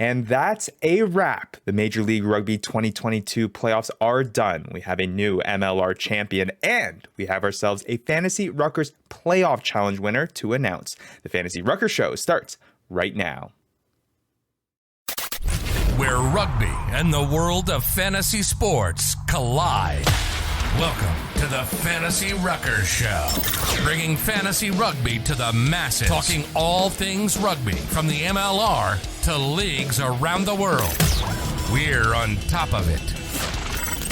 And that's a wrap. The Major League Rugby 2022 playoffs are done. We have a new MLR champion, and we have ourselves a Fantasy Ruckers Playoff Challenge winner to announce. The Fantasy Ruckers Show starts right now. Where rugby and the world of fantasy sports collide. Welcome to the Fantasy Ruckers Show, bringing fantasy rugby to the masses, talking all things rugby from the MLR to leagues around the world. We're on top of it.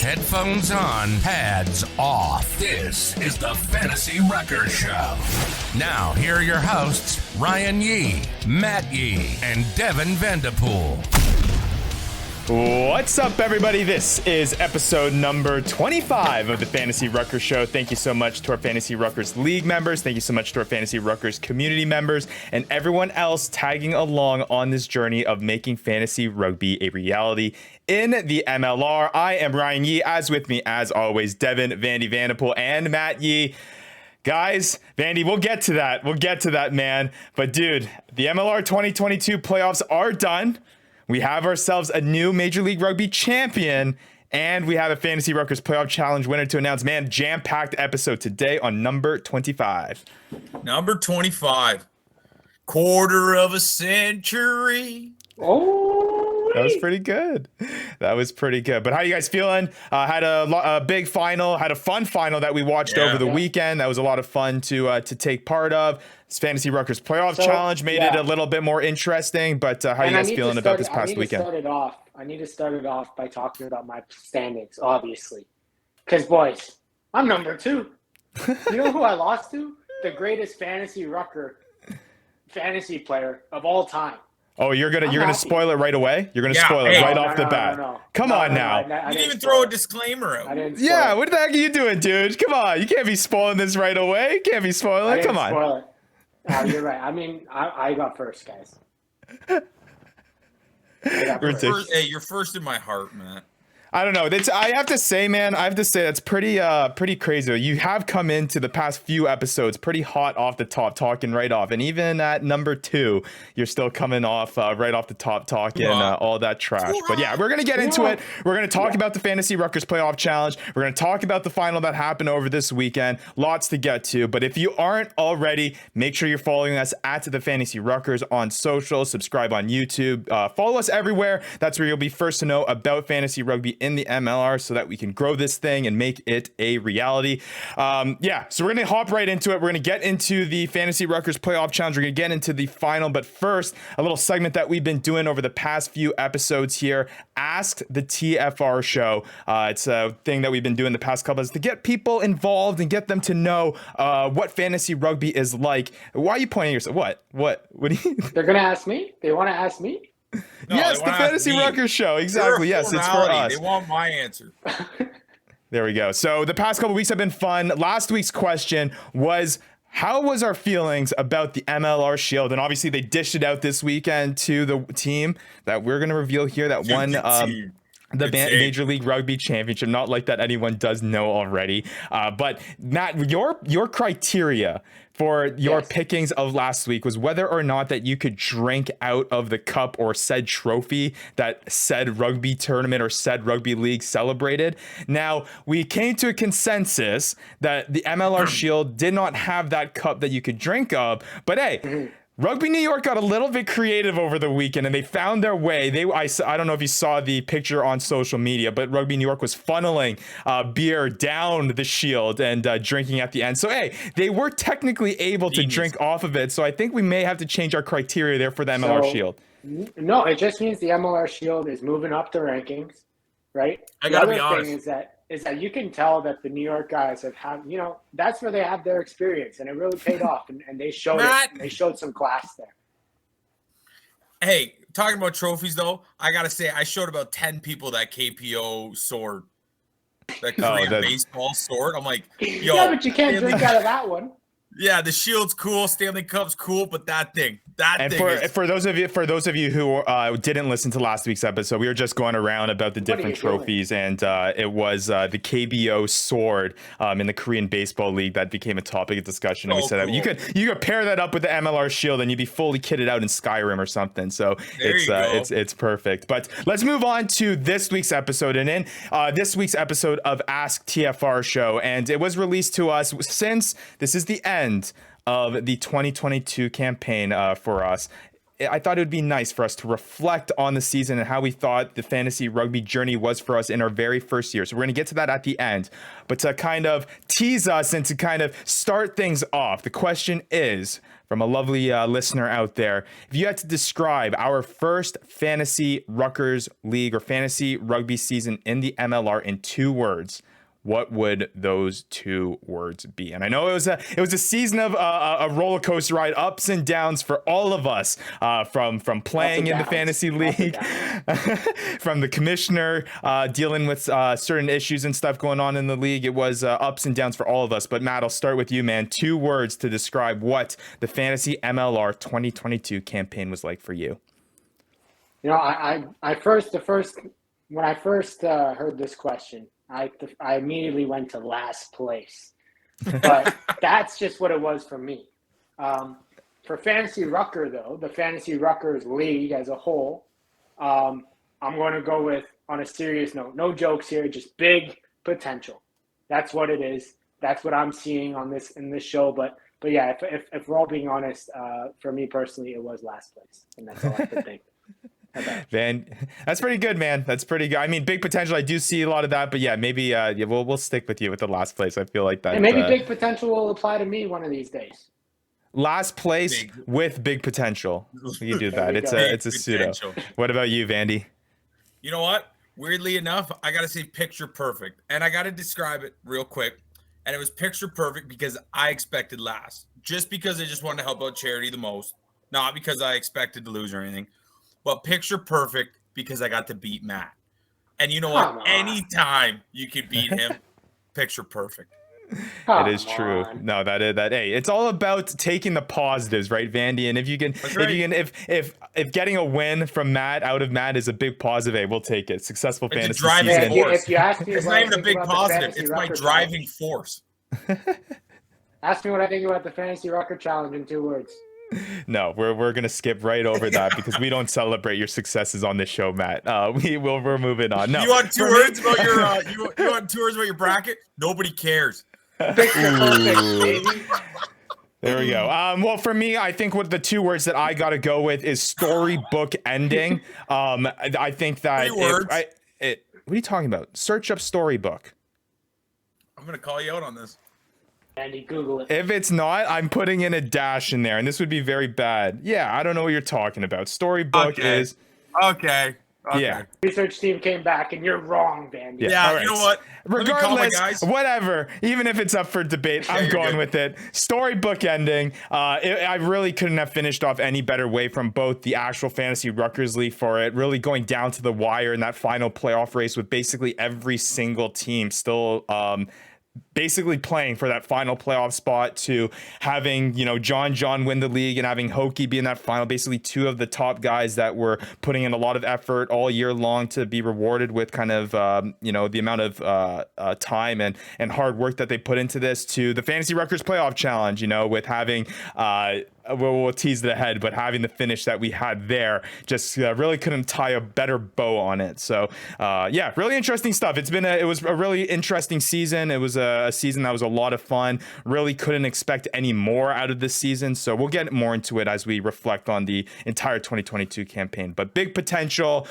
Headphones on, pads off. This is the Fantasy Ruckers Show. Now, here are your hosts, Ryan Yee, Matt Yee, and Devin Vanderpool. What's up, everybody? This is episode number 25 of the Fantasy Ruckers Show. Thank you so much to our Fantasy Ruckers League members. Thank you so much to our Fantasy Ruckers community members and everyone else tagging along on this journey of making fantasy rugby a reality in the MLR. I am Ryan Yee, as with me, as always, Devin, Vandy Vanderpool, and Matt Yee. Guys, Vandy, we'll get to that, man. But dude, the MLR 2022 playoffs are done. We have ourselves a new Major League Rugby champion, and we have a Fantasy Ruckers Playoff Challenge winner to announce. Man, jam-packed episode today on number 25. Number 25. Quarter of a century. Oh, that was pretty good. But how you guys feeling? Had a big final, had a fun final that we watched over the weekend. That was a lot of fun to take part of. This Fantasy Ruckers Playoff Challenge made it a little bit more interesting, but how are you guys feeling about this past weekend? I need to start it off by talking about my standings, obviously. Because, boys, I'm number 2. You know who I lost to? The greatest fantasy rucker fantasy player of all time. Oh, you're gonna spoil it right away? You're gonna spoil it off the bat. Come on now. You didn't even throw a disclaimer out. Yeah, what the heck are you doing, dude? Come on. You can't be spoiling this right away. You can't be spoiling it. Come on. Spoil it. No, you're right. I mean, I got first, guys. You're first in my heart, man. I don't know. I have to say, man, that's pretty crazy. You have come into the past few episodes pretty hot off the top, talking right off. And even at number 2, you're still coming off right off the top, talking all that trash. But yeah, we're going to get into it. We're going to talk about the Fantasy Ruckers Playoff Challenge. We're going to talk about the final that happened over this weekend. Lots to get to. But if you aren't already, make sure you're following us at the Fantasy Ruckers on social. Subscribe on YouTube. Follow us everywhere. That's where you'll be first to know about fantasy rugby in the MLR so that we can grow this thing and make it a reality. So we're going to hop right into it. We're going to get into the Fantasy Ruckers Playoff Challenge. We're going to get into the final. But first, a little segment that we've been doing over the past few episodes here, Ask the TFR Show. It's a thing that we've been doing the past couple of to get people involved and get them to know what fantasy rugby is like. Why are you pointing at yourself? What do you... They're going to ask me? They want to ask me? No, yes, the Fantasy Ruckers Show. Exactly. Yes, it's for us. They want my answer. There we go. So the past couple of weeks have been fun. Last week's question was, how was our feelings about the MLR Shield? And obviously they dished it out this weekend to the team that we're going to reveal here that won the Major League Rugby Championship. Not like that anyone does know already. But Matt, your criteria for your pickings of last week was whether or not that you could drink out of the cup or said trophy that said rugby tournament or said rugby league celebrated. Now, we came to a consensus that the MLR Shield did not have that cup that you could drink of, but hey, Rugby New York got a little bit creative over the weekend, and they found their way. I don't know if you saw the picture on social media, but Rugby New York was funneling beer down the shield and drinking at the end. So, hey, they were technically able to drink off of it. So I think we may have to change our criteria there for the MLR Shield. No, it just means the MLR Shield is moving up the rankings, right? I got to be honest. The thing is that you can tell that the New York guys that's where they have their experience, and it really paid off, and they showed it. They showed some class there. Hey, talking about trophies, though, I got to say, I showed about 10 people that KPO sword, that Korean baseball sword. I'm like, yo. Yeah, but you can't drink out of that one. Yeah, the Shield's cool, Stanley Cup's cool, but that thing For those of you who didn't listen to last week's episode, we were just going around about the different trophies, and it was the KBO sword in the Korean Baseball League that became a topic of discussion. And we said cool. that you could pair that up with the MLR Shield, and you'd be fully kitted out in Skyrim or something. So it's perfect. But let's move on to this week's episode, and in this week's episode of Ask TFR Show, and it was released to us since this is the end of the 2022 campaign for us. I thought it would be nice for us to reflect on the season and how we thought the fantasy rugby journey was for us in our very first year. So we're going to get to that at the end. But to kind of tease us and to kind of start things off, the question is from a lovely listener out there: if you had to describe our first fantasy Ruckers League or fantasy rugby season in the MLR in 2 words, what would those 2 words be? And I know it was a season of a roller coaster ride, ups and downs for all of us, from playing in the fantasy league, from the commissioner dealing with certain issues and stuff going on in the league. It was ups and downs for all of us. But Matt, I'll start with you, man. 2 words to describe what the fantasy MLR 2022 campaign was like for you. You know, when I first heard this question, I immediately went to last place, but that's just what it was for me. For Fantasy Rucker, though, the Fantasy Ruckers League as a whole, I'm going to go with, on a serious note, no jokes here, just big potential. That's what it is. That's what I'm seeing in this show. But yeah, if we're all being honest, for me personally, it was last place, and that's all I could think. Van, that's pretty good, man. That's pretty good. I mean, big potential. I do see a lot of that, but yeah, maybe we'll stick with you with the last place. I feel like that. And maybe big potential will apply to me one of these days. Last place with big potential. You do that. It's a pseudo. What about you, Vandy? You know what? Weirdly enough, I gotta say picture perfect, and I gotta describe it real quick. And it was picture perfect because I expected last, just because I just wanted to help out charity the most, not because I expected to lose or anything. But picture perfect because I got to beat Matt. And you know what? Anytime you can beat him, picture perfect. It is true. No, hey, it's all about taking the positives, right, Vandy? And if you can, if getting a win from Matt out of Matt is a big positive, hey, we'll take it. Successful fantasy season. If you ask me, it's not even a big positive. It's my driving force. Ask me what I think about the Fantasy Rucker Challenge in 2 words. No, we're gonna skip right over that because we don't celebrate your successes on this show, Matt. We're moving on. No, you want 2 words about your you want 2 words about your bracket? Nobody cares. There we go. Well, for me, I think what the 2 words that I got to go with is storybook ending. I think that 3 words. What are you talking about? Search up storybook. I'm gonna call you out on this. Andy, Google it. If it's not, I'm putting in a dash in there, and this would be very bad. Yeah, I don't know what you're talking about. Storybook is okay. Yeah. Research team came back, and you're wrong, Vandy. Yeah, right. You know what? Regardless, whatever. Even if it's up for debate, I'm going with it. Storybook ending. I really couldn't have finished off any better way from both the actual Fantasy Ruckers League for it, really going down to the wire in that final playoff race with basically every single team still basically playing for that final playoff spot, to having, John win the league and having Hokie be in that final, basically 2 of the top guys that were putting in a lot of effort all year long to be rewarded with kind of, the amount of time and hard work that they put into this, to the Fantasy Ruckers Playoff Challenge, with having, we'll tease it ahead, but having the finish that we had there, just really couldn't tie a better bow on it. So, really interesting stuff. It was a really interesting season. It was a season that was a lot of fun. Really couldn't expect any more out of this season. So we'll get more into it as we reflect on the entire 2022 campaign. But big potential,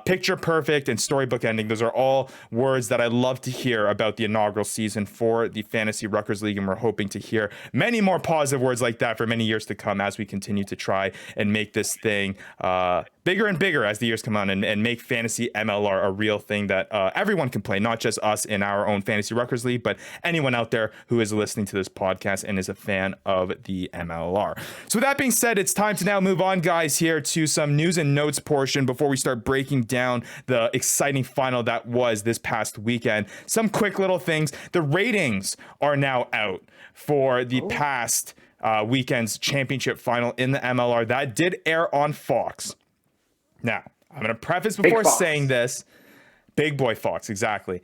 picture perfect, and storybook ending. Those are all words that I love to hear about the inaugural season for the Fantasy Ruckers League. And we're hoping to hear many more positive words like that for many years to come as we continue to try and make this thing bigger and bigger as the years come on, and make fantasy MLR a real thing that everyone can play, not just us in our own Fantasy Ruckers League, but anyone out there who is listening to this podcast and is a fan of the MLR. So with that being said, it's time to now move on, guys, here to some news and notes portion before we start breaking down the exciting final that was this past weekend. Some quick little things. The ratings are now out for the past weekend's championship final in the MLR. That did air on Fox. Now, I'm going to preface before saying this. Big boy Fox, exactly.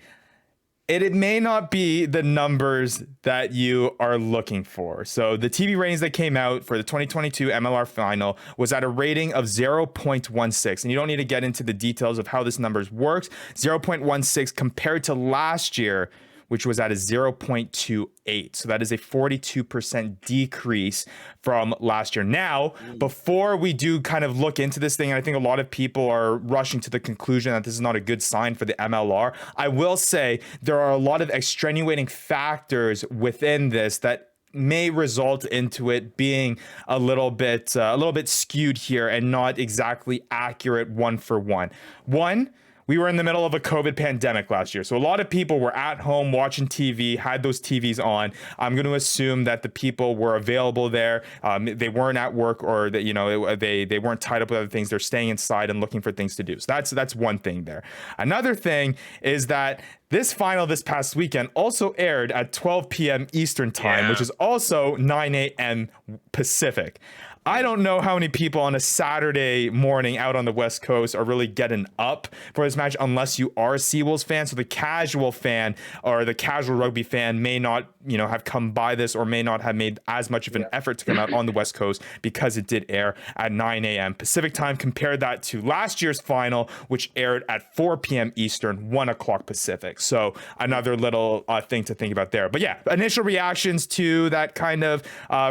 It may not be the numbers that you are looking for. So the TV ratings that came out for the 2022 MLR final was at a rating of 0.16. And you don't need to get into the details of how this numbers works. 0.16 compared to last year, which was at a 0.28. So that is a 42% decrease from last year. Now, before we do kind of look into this thing, and I think a lot of people are rushing to the conclusion that this is not a good sign for the MLR, I will say there are a lot of extenuating factors within this that may result into it being a little bit skewed here and not exactly accurate one for one. One, we were in the middle of a COVID pandemic last year. So a lot of people were at home watching TV, had those TVs on. I'm going to assume that the people were available there. They weren't at work, or that, they weren't tied up with other things. They're staying inside and looking for things to do. So that's one thing there. Another thing is that this final this past weekend also aired at 12 p.m. Eastern time, which is also 9 a.m. Pacific. I don't know how many people on a Saturday morning out on the West Coast are really getting up for this match unless you are a Seawolves fan. So the casual fan or the casual rugby fan may not, have come by this, or may not have made as much of an effort to come out on the West Coast because it did air at 9 a.m. Pacific time. Compare that to last year's final, which aired at 4 p.m. Eastern, 1 o'clock Pacific. So another little thing to think about there. But yeah, initial reactions to that kind of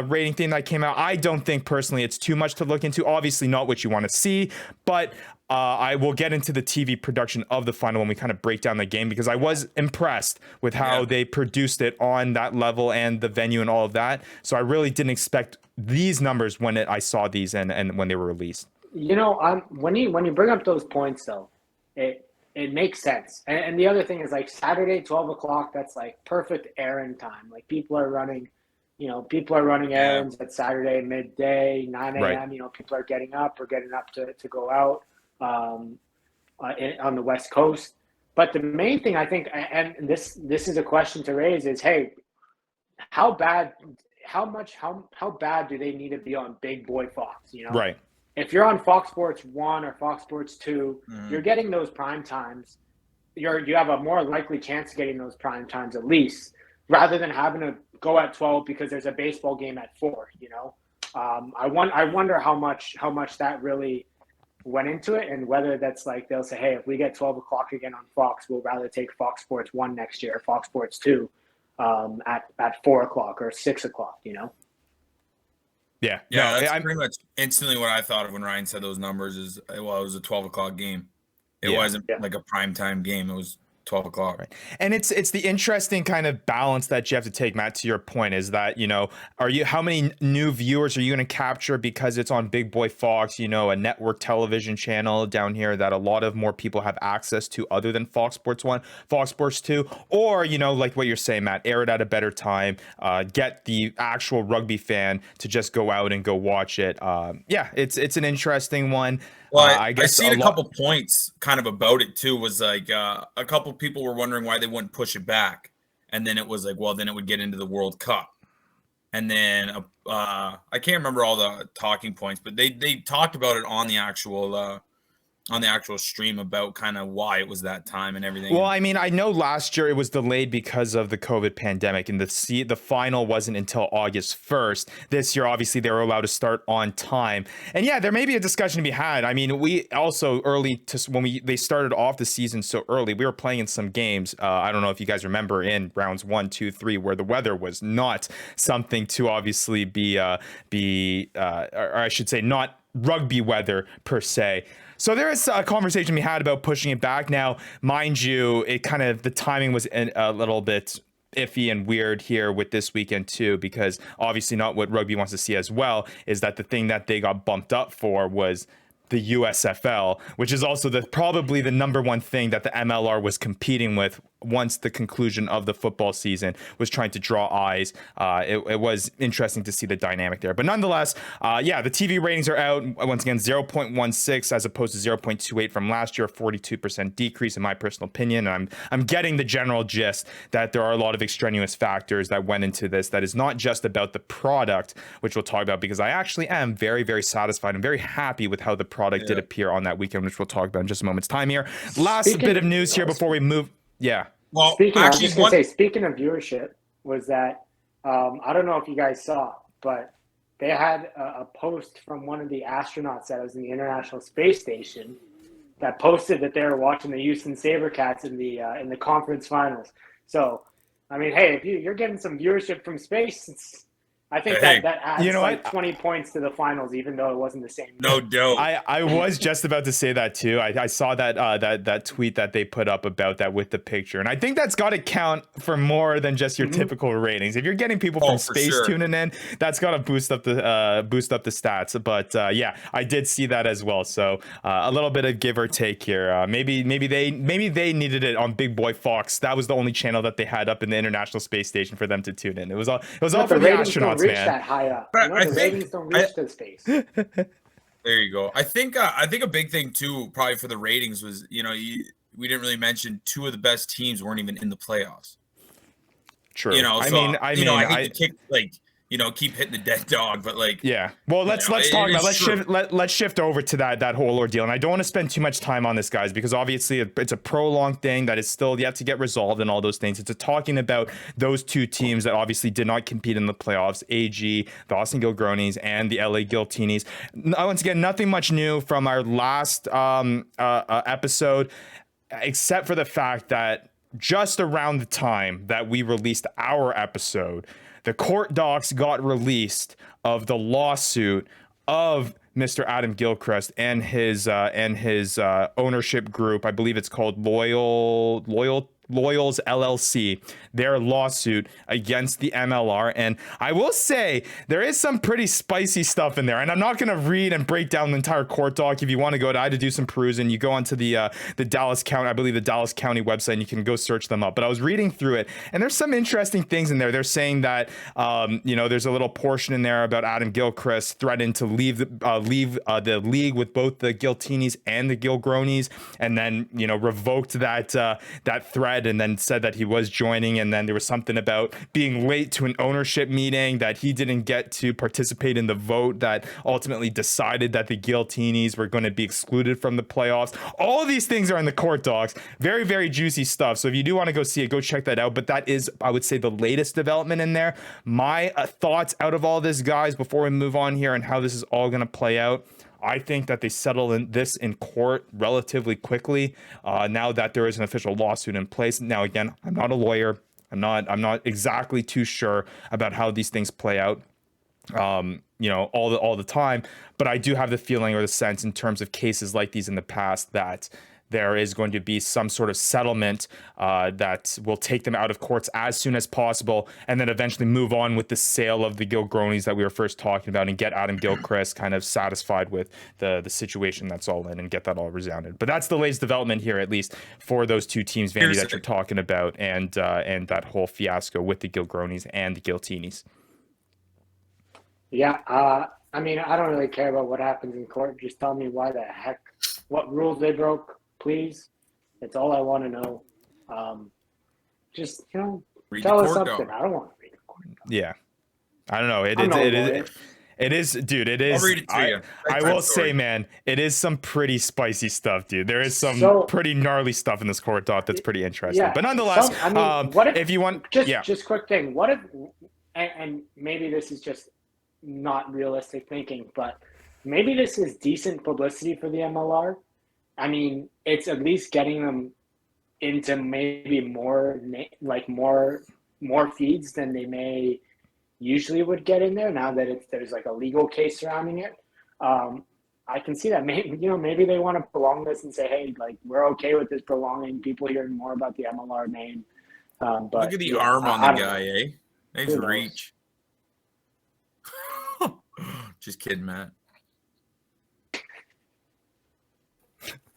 rating thing that came out, I don't think personally it's too much to look into. Obviously not what you want to see, but I will get into the TV production of the final when we kind of break down the game, because I was impressed with how they produced it on that level and the venue and all of that. So I really didn't expect these numbers when I saw these and when they were released. When you bring up those points though, it makes sense. And the other thing is, like, Saturday 12 o'clock, that's like perfect errand time. Like, people are running errands at Saturday midday, 9 a.m. Right. People are getting up to go out on the West Coast. But the main thing, I think, and this is a question to raise, is, hey, how bad do they need to be on Big Boy Fox? Right. If you're on Fox Sports 1 or Fox Sports 2, you're getting those prime times. You have a more likely chance of getting those prime times, at least, rather than having to go at 12 because there's a baseball game at 4. I wonder how much that really went into it, and whether that's like they'll say, hey, if we get 12 o'clock again on Fox, we'll rather take Fox Sports 1 next year, or Fox Sports 2 at 4 o'clock or 6 o'clock. Yeah, that's pretty much instantly what I thought of when Ryan said those numbers. Is, well, it was a 12 o'clock game. It wasn't like a primetime game. It was 12 o'clock. Right. And it's the interesting kind of balance that you have to take, Matt, to your point, is that, how many new viewers are you going to capture because it's on Big Boy Fox, a network television channel down here that a lot of more people have access to other than Fox Sports 1, Fox Sports 2, or, like what you're saying, Matt, air it at a better time, get the actual rugby fan to just go out and go watch it. It's an interesting one. Well, I seen a couple points kind of about it too. Was like a couple people were wondering why they wouldn't push it back, and then it was like, well, then it would get into the World Cup, and then I can't remember all the talking points, but they talked about it on the actual stream about kind of why it was that time and everything. Well, I mean, I know last year it was delayed because of the COVID pandemic, and the final wasn't until August 1st. This year, obviously, they were allowed to start on time. And yeah, there may be a discussion to be had. I mean, we also they started off the season so early, we were playing in some games. I don't know if you guys remember in rounds 1, 2, 3, where the weather was not something to obviously or I should say not rugby weather per se. So there is a conversation we had about pushing it back. Now, mind you, the timing was a little bit iffy and weird here with this weekend too, because obviously not what rugby wants to see as well is that the thing that they got bumped up for was the USFL, which is also probably the number one thing that the MLR was competing with once the conclusion of the football season, was trying to draw eyes. It was interesting to see the dynamic there. But nonetheless, the TV ratings are out. Once again, 0.16 as opposed to 0.28 from last year, a 42% decrease in my personal opinion. And I'm getting the general gist that there are a lot of extraneous factors that went into this, that is not just about the product, which we'll talk about, because I actually am very, very satisfied and very happy with how the product did appear on that weekend, which we'll talk about in just a moment's time here. Last bit of news here before we move. Yeah. Well, speaking of viewership, was that I don't know if you guys saw, but they had a post from one of the astronauts that was in the International Space Station that posted that they were watching the Houston SaberCats in the conference finals. So, I mean, hey, if you're getting some viewership from space, I think that adds 20 points to the finals, even though it wasn't the same. No doubt. I was just about to say that too. I saw that tweet that they put up about that with the picture, and I think that's got to count for more than just your typical ratings. If you're getting people from space tuning in, that's got to boost up the stats. But I did see that as well. So a little bit of give or take here. Maybe they needed it on Big Boy Fox. That was the only channel that they had up in the International Space Station for them to tune in. It was all for the astronauts. Reach that high up. But the ratings don't reach to space. There you go. I think a big thing too, probably for the ratings, was we didn't really mention two of the best teams weren't even in the playoffs. True. I hate to kick keep hitting the dead dog, but Well, let's talk about let's shift over to that whole ordeal, and I don't want to spend too much time on this, guys, because obviously it's a prolonged thing that is still yet to get resolved and all those things. It's talking about those two teams that obviously did not compete in the playoffs: AG, the Austin Gilgronis, and the LA Guiltinis. Once again, nothing much new from our last episode, except for the fact that just around the time that we released our episode, the court docs got released of the lawsuit of Mr. Adam Gilchrist and his ownership group. I believe it's called Loyals LLC, their lawsuit against the MLR. And I will say there is some pretty spicy stuff in there, and I'm not going to read and break down the entire court doc. If you want to go, I had to do some perusing. You go onto the Dallas County, I believe the Dallas County website, and you can go search them up. But I was reading through it, and there's some interesting things in there. They're saying that there's a little portion in there about Adam Gilchrist threatened to leave the league with both the Giltinis and the Gilgronis, and then revoked that threat, and then said that he was joining. And then there was something about being late to an ownership meeting, that he didn't get to participate in the vote that ultimately decided that the Giltinis were going to be excluded from the playoffs. All of these things are in the court docs. Very, very juicy stuff. So if you do want to go see it, go check that out. But that is, I would say, the latest development in there. My thoughts out of all this, guys, before we move on here and how this is all going to play out: I think that they settle this in court relatively quickly, now that there is an official lawsuit in place. Now, again, I'm not a lawyer. I'm not exactly too sure about how these things play out, all the time. But I do have the feeling or the sense, in terms of cases like these in the past, that there is going to be some sort of settlement that will take them out of courts as soon as possible, and then eventually move on with the sale of the Gilgronis that we were first talking about, and get Adam Gilchrist kind of satisfied with the situation that's all in, and get that all resounded. But that's the latest development here, at least for those two teams, Vandy, that you're talking about, and that whole fiasco with the Gilgronis and the Giltinis. Yeah, I mean, I don't really care about what happens in court. Just tell me what rules they broke, please. That's all I want to know. Just tell us something. I don't want to read the court. Yeah, I don't know. It is, dude. It is. I'll read it to you. I will say, man, it is some pretty spicy stuff, dude. There is some pretty gnarly stuff in this court doc that's pretty interesting. Yeah, but nonetheless, what if you want, just quick thing. What if, and maybe this is just not realistic thinking, but maybe this is decent publicity for the MLR. I mean, it's at least getting them into maybe more feeds than they may usually would get in there, now that there's like a legal case surrounding it. I can see that maybe they want to prolong this and say, hey, like, we're okay with this prolonging, people hearing more about the MLR name. But Look at the yeah, arm on I the don't guy, know. eh? Nice Who knows? reach. Just kidding, Matt.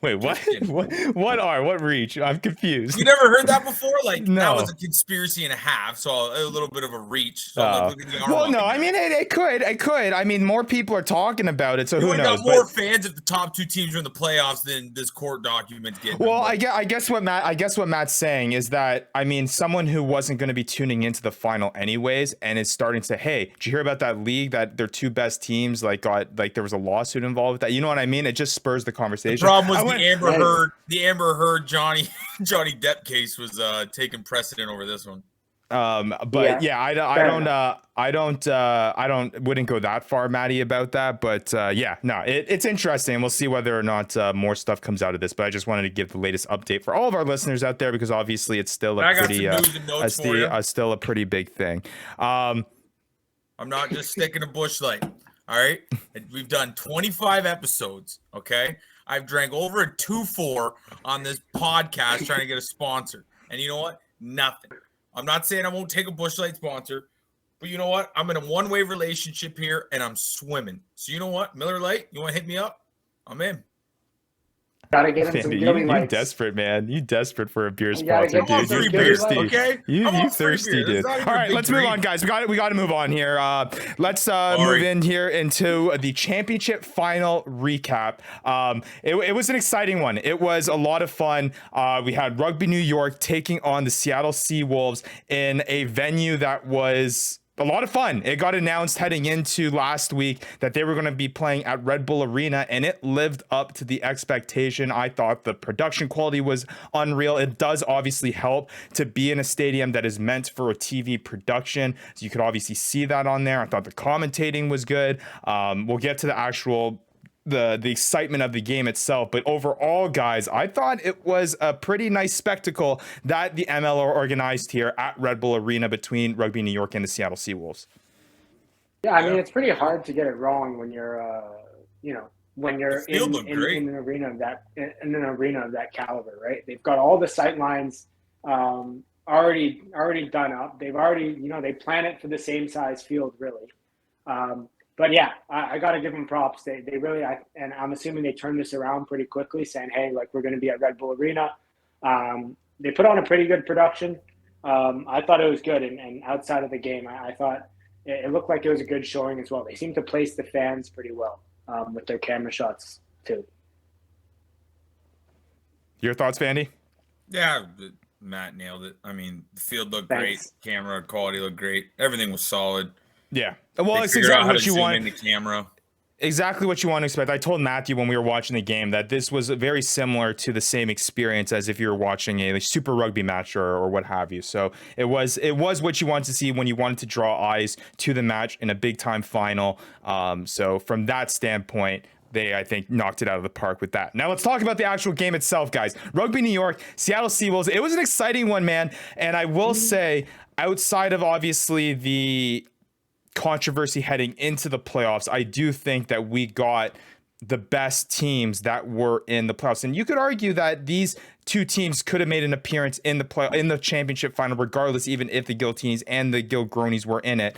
Wait, what? Just kidding. What reach? I'm confused. You never heard that before? Like, that No. was a conspiracy and a half, so a little bit of a reach. So, look at the arm. Well, no, on I the mean, guy. it could. I mean, more people are talking about it, so You who would have knows? got more fans if the top two teams were in the playoffs than this court document's getting. Well, I guess what Matt's saying is that, I mean, someone who wasn't going to be tuning into the final anyways and is starting to say, hey, did you hear about that league that their two best teams there was a lawsuit involved with that? You know what I mean? It just spurs the conversation. The problem was the Amber Heard Johnny Depp case was taking precedent over this one. But yeah, I wouldn't go that far, Maddie, about that. But it's interesting. We'll see whether or not more stuff comes out of this. But I just wanted to give the latest update for all of our listeners out there, because obviously it's still still a pretty big thing. I'm not just sticking a bush light. All right, we've done 25 episodes. Okay, I've drank over a 2-4 on this podcast trying to get a sponsor, and you know what? Nothing. I'm not saying I won't take a Busch Light sponsor, but you know what? I'm in a one-way relationship here, and I'm swimming. So you know what? Miller Lite, you want to hit me up? I'm in. Gotta get him some Gilly You Lights. desperate, man. You desperate for a beer You gotta sponsor, get dude. some You're free thirsty. beer, okay? You thirsty, dude. All right, let's move on, guys. We got to move on here. Let's move in here into the championship final recap. It was an exciting one. It was a lot of fun. We had Rugby New York taking on the Seattle Seawolves in a venue that was a lot of fun. It got announced heading into last week that they were going to be playing at Red Bull Arena, and it lived up to the expectation. I thought the production quality was unreal. It does obviously help to be in a stadium that is meant for a TV production, so you could obviously see that on there. I thought the commentating was good. We'll get to the actual the excitement of the game itself, but overall, guys, I thought it was a pretty nice spectacle that the MLR organized here at Red Bull Arena between Rugby New York and the Seattle Seawolves. Yeah, I mean, it's pretty hard to get it wrong when you're when you're in an arena of that caliber, right? They've got all the sight lines already done up. They've already, they plan it for the same size field, really. But yeah, I got to give them props. They really, and I'm assuming they turned this around pretty quickly, saying, hey, like, we're going to be at Red Bull Arena. They put on a pretty good production. I thought it was good. And outside of the game, I thought it looked like it was a good showing as well. They seemed to place the fans pretty well with their camera shots too. Your thoughts, Vandy? Yeah, Matt nailed it. I mean, the field looked great. Camera quality looked great. Everything was solid. Yeah. Well, it's exactly what you want in the camera. Exactly what you want to expect. I told Matthew when we were watching the game that this was very similar to the same experience as if you were watching a Super Rugby match or what have you. So it was what you wanted to see when you wanted to draw eyes to the match in a big time final. So from that standpoint, they, I think, knocked it out of the park with that. Now let's talk about the actual game itself, guys. Rugby New York, Seattle Seawolves. It was an exciting one, man. And I will say, outside of obviously the controversy heading into the playoffs, I do think that we got the best teams that were in the playoffs. And you could argue that these two teams could have made an appearance in the championship final, regardless, even if the Guiltinis and the Gilgronis were in it.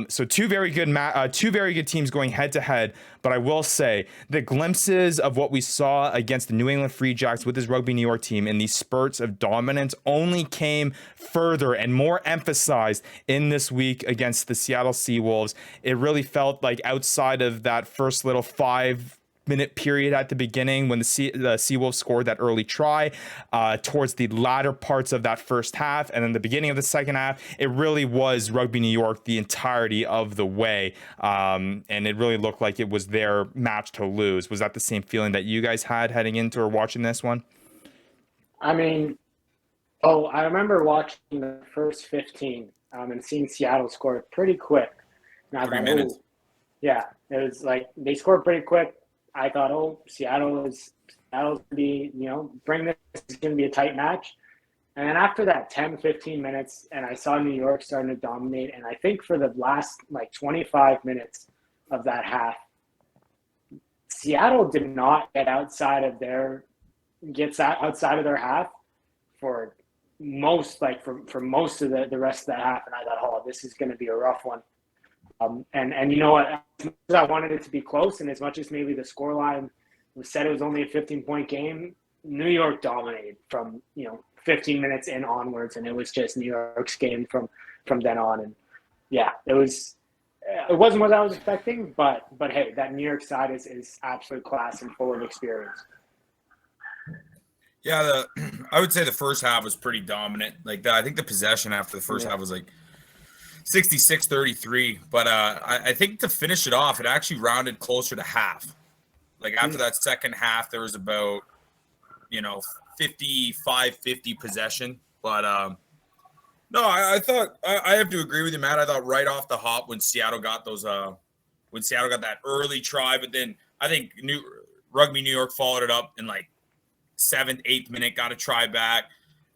So two very good teams going head to head. But I will say the glimpses of what we saw against the New England Free Jacks with this Rugby New York team in these spurts of dominance only came further and more emphasized in this week against the Seattle Seawolves. It really felt like outside of that first little 5-minute period at the beginning when the Seawolves scored that early try, towards the latter parts of that first half and then the beginning of the second half, it really was Rugby New York the entirety of the way, and it really looked like it was their match to lose. Was that the same feeling that you guys had heading into or watching this one? I mean, I remember watching the first 15 and seeing Seattle score pretty quick. 3 minutes. Yeah, it was like they scored pretty quick. I thought, Seattle's going to be, bring this, is going to be a tight match. And then after that 10, 15 minutes, and I saw New York starting to dominate. And I think for the last 25 minutes of that half, Seattle did not get outside of their half for for most of the rest of that half, and I thought, oh, this is going to be a rough one. And you know what? As much as I wanted it to be close, and as much as maybe the scoreline said it was only a 15-point game, New York dominated from 15 minutes in onwards, and it was just New York's game from then on. And yeah, it wasn't what I was expecting, but hey, that New York side is absolute class and full of experience. Yeah, I would say the first half was pretty dominant. I think the possession after the first half was 66-33. But I think to finish it off, it actually rounded closer to half. After that second half, there was about 55-50 possession. But no, I thought I have to agree with you, Matt. I thought right off the hop when Seattle got that early try, but then I think Rugby New York followed it up in 7th, 8th minute, got a try back.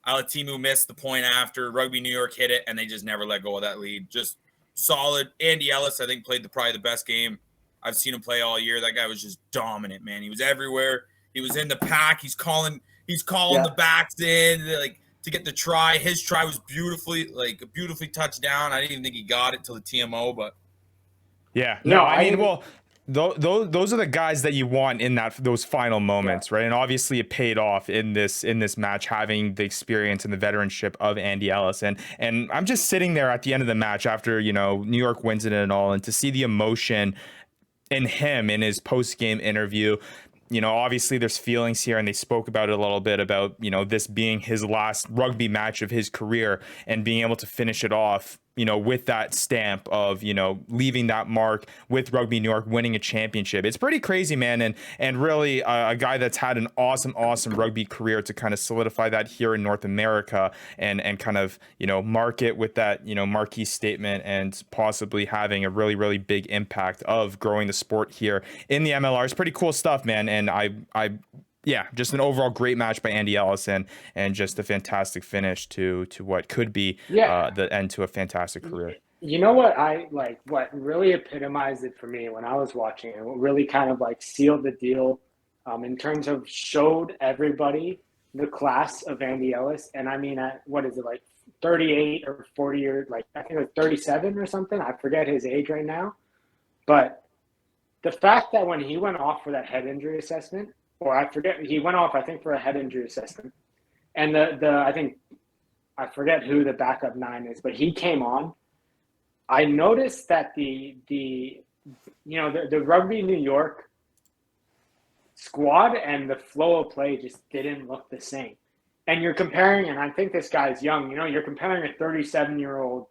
Alatimu missed the point after. Rugby New York hit it, and they just never let go of that lead. Just solid. Andy Ellis, I think, played probably the best game I've seen him play all year. That guy was just dominant, man. He was everywhere. He was in the pack. He's calling the backs in to get the try. His try was beautifully touched down. I didn't even think he got it till the TMO, but yeah. No, I mean, well, those are the guys that you want in those final moments, right? And obviously it paid off in this match, having the experience and the veteranship of Andy Ellis. And I'm just sitting there at the end of the match after, New York wins it and all, and to see the emotion in him in his post-game interview. Obviously there's feelings here, and they spoke about it a little bit about, this being his last rugby match of his career and being able to finish it off, with that stamp of, leaving that mark with Rugby New York, winning a championship. It's pretty crazy, man. And really a guy that's had an awesome rugby career to kind of solidify that here in North America and kind of, mark it with that, marquee statement and possibly having a really, really big impact of growing the sport here in the MLR. It's pretty cool stuff, man. And yeah, just an overall great match by Andy Ellis and just a fantastic finish to what could be the end to a fantastic career. You know what what really epitomized it for me when I was watching it, what really kind of sealed the deal in terms of showed everybody the class of Andy Ellis. And I mean, at, what is it, 38 or 40 or I think it was 37 or something. I forget his age right now. But the fact that when he went off for that head injury assessment, or he went off, I think, for a head injury assessment. And I forget who the backup 9 is, but he came on. I noticed that the Rugby New York squad and the flow of play just didn't look the same. And you're comparing, and I think this guy's young, you're comparing a 37-year-old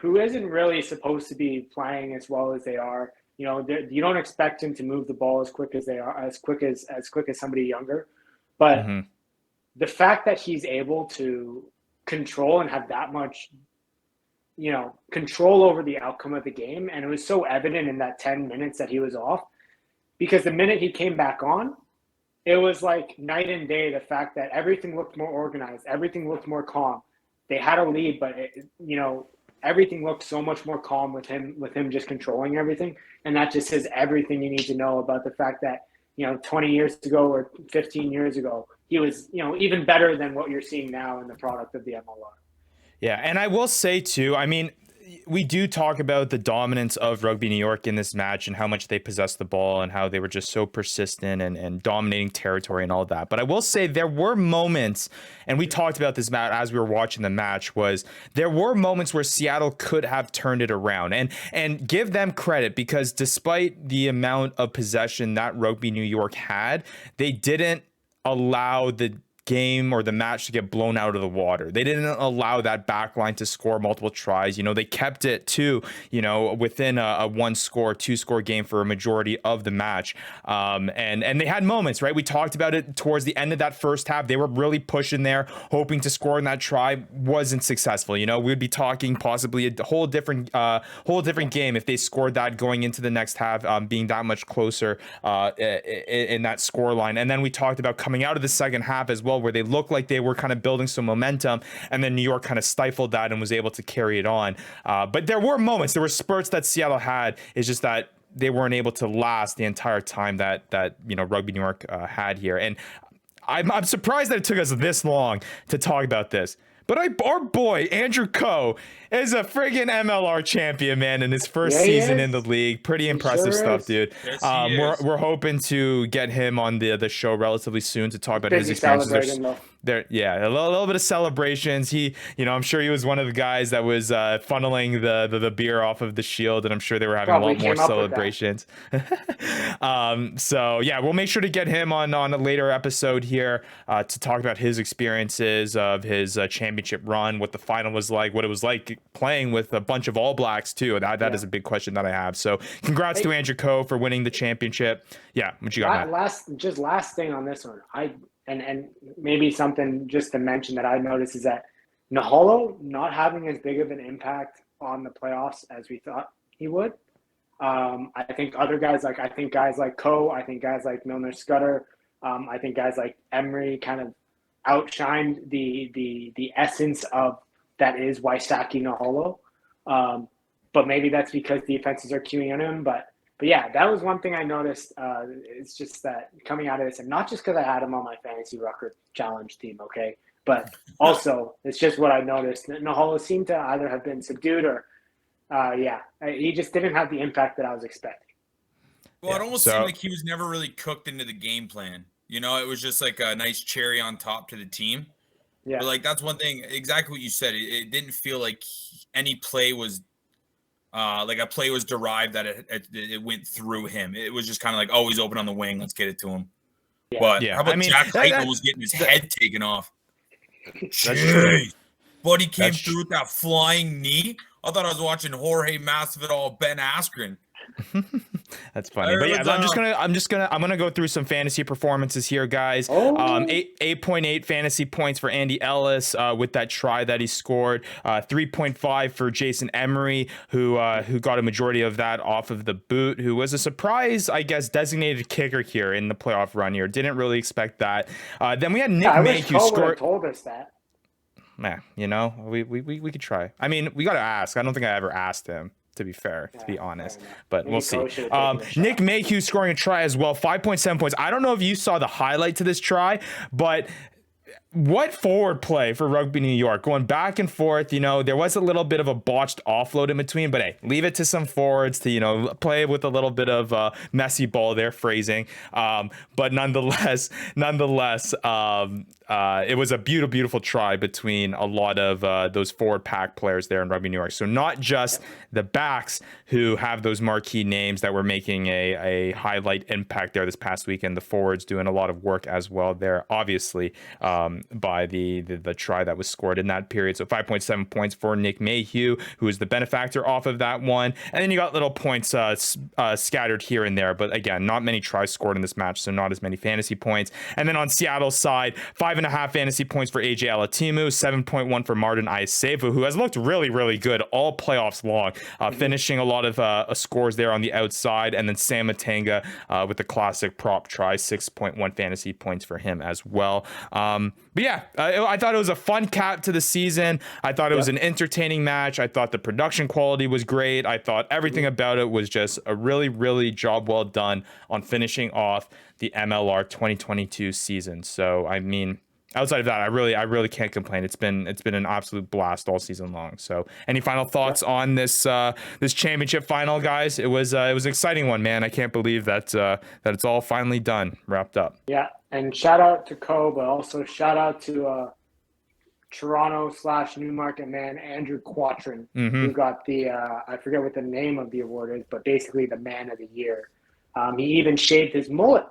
who isn't really supposed to be playing as well as they are. You don't expect him to move the ball as quick as they are, as quick as somebody younger. But the fact that he's able to control and have that much, control over the outcome of the game, and it was so evident in that 10 minutes that he was off, because the minute he came back on, it was like night and day. The fact that everything looked more organized, everything looked more calm. They had a lead, but everything looked so much more calm with him just controlling everything. And that just says everything you need to know about the fact that, 20 years ago or 15 years ago, he was, even better than what you're seeing now in the product of the MLR. Yeah. And I will say too, I mean, we do talk about the dominance of Rugby New York in this match and how much they possessed the ball and how they were just so persistent and dominating territory and all that. But I will say there were moments, and we talked about this, Matt, as we were watching the match, was there were moments where Seattle could have turned it around, and give them credit, because despite the amount of possession that Rugby New York had, they didn't allow the game or the match to get blown out of the water. They didn't allow that back line to score multiple tries. They kept it to, within a 1-score, 2-score game for a majority of the match. And they had moments, right? We talked about it towards the end of that first half. They were really pushing there, hoping to score in that try. Wasn't successful. We'd be talking possibly a whole different game if they scored that going into the next half, being that much closer in that score line. And then we talked about coming out of the second half as well, where they looked like they were kind of building some momentum, and then New York kind of stifled that and was able to carry it on. But there were moments, there were spurts that Seattle had. It's just that they weren't able to last the entire time that Rugby New York had here. And I'm surprised that it took us this long to talk about this. But our boy, Andrew Coe, is a friggin' MLR champion, man, in his first season in the league. Pretty impressive stuff, dude. Yes, we're hoping to get him on the show relatively soon to talk about his experiences. A little bit of celebrations. He, I'm sure he was one of the guys that was funneling the beer off of the shield, and I'm sure they were having a lot more celebrations. So yeah, we'll make sure to get him on a later episode here to talk about his experiences of his championship run, what the final was like, what it was like playing with a bunch of All Blacks too. That is a big question that I have. So congrats to Andrew Coe for winning the championship. Yeah, what you got? Last thing on this one, and maybe something just to mention that I noticed is that Naholo not having as big of an impact on the playoffs as we thought he would. I think guys like Coe, I think guys like Milner Scudder, I think guys like Emery kind of outshined the essence of that is Waisaki Naholo. But maybe that's because defenses are queuing on him. But yeah, that was one thing I noticed. It's just that coming out of this, and not just because I had him on my fantasy Rucker challenge team, okay? But also, it's just what I noticed. Naholo seemed to either have been subdued or, he just didn't have the impact that I was expecting. Well, it almost seemed like he was never really cooked into the game plan. It was just like a nice cherry on top to the team. Yeah. But that's one thing, exactly what you said. It didn't feel like any play was like a play was derived that it went through him. It was just kind of like, oh, he's open on the wing. Let's get it to him. Yeah. But how about Jack Heitman was getting his head taken off? Jeez. But he came through with that flying knee. I thought I was watching Jorge Masvidal, Ben Askren. That's funny. But yeah, I'm gonna go through some fantasy performances here, guys. 8.8 fantasy points for Andy Ellis with that try that he scored. 3.5 for Jason Emery, who got a majority of that off of the boot, who was a surprise, I guess, designated kicker here in the playoff run here. Didn't really expect that. Then we had Nick Mayhew scored. Told us that. Yeah, we could try. I mean, we got to ask. I don't think I ever asked him, to be fair, to be honest, but we'll see. Nick Mayhew scoring a try as well, 5.7 points. I don't know if you saw the highlight to this try, but what forward play for Rugby New York, going back and forth. There was a little bit of a botched offload in between, but hey, leave it to some forwards to play with a little bit of messy ball there, phrasing, but nonetheless it was a beautiful try between a lot of those forward pack players there in Rugby New York. So not just the backs who have those marquee names that were making a highlight impact there this past weekend, the forwards doing a lot of work as well there, obviously, by the try that was scored in that period. So 5.7 points for Nick Mayhew, who is the benefactor off of that one. And then you got little points scattered here and there, but again, not many tries scored in this match, so not as many fantasy points. And then on Seattle's side, 5.5 fantasy points for AJ Alatimu, 7.1 for Martin Aisevu, who has looked really, really good all playoffs long, finishing a lot of scores there on the outside. And then Sam Matanga with the classic prop try, 6.1 fantasy points for him as well. But yeah, I thought it was a fun cap to the season. I thought it was an entertaining match. I thought the production quality was great. I thought everything about it was just a really, really job well done on finishing off the MLR 2022 season. So, I mean, outside of that, I really can't complain. It's been an absolute blast all season long. So, any final thoughts on this championship final, guys? It was an exciting one, man. I can't believe that it's all finally done, wrapped up. Yeah, and shout out to Coe, but also shout out to Toronto/Newmarket man Andrew Quatrin, who got the I forget what the name of the award is, but basically the man of the year. He even shaved his mullet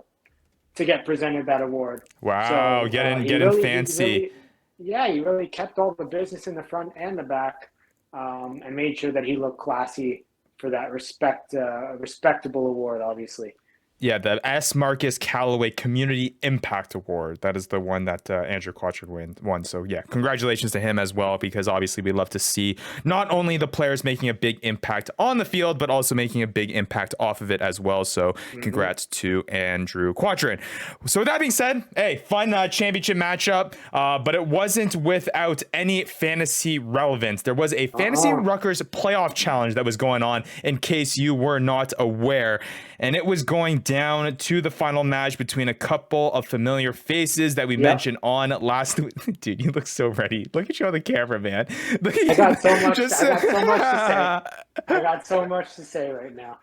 to get presented that award. Wow, so, getting fancy. He really kept all the business in the front and the back, and made sure that he looked classy for that respectable award, obviously. Yeah, the S. Marcus Calloway Community Impact Award. That is the one that Andrew Quatrin won. So, yeah, congratulations to him as well, because obviously we love to see not only the players making a big impact on the field, but also making a big impact off of it as well. So, congrats to Andrew Quatrin. So, with that being said, hey, fun championship matchup, but it wasn't without any fantasy relevance. There was a Fantasy Ruckers playoff challenge that was going on, in case you were not aware, and it was going down to the final match between a couple of familiar faces that we mentioned on last week. Dude, you look so ready. Look at you on the camera, man. I got so much. I got so much to say. I got so much to say right now.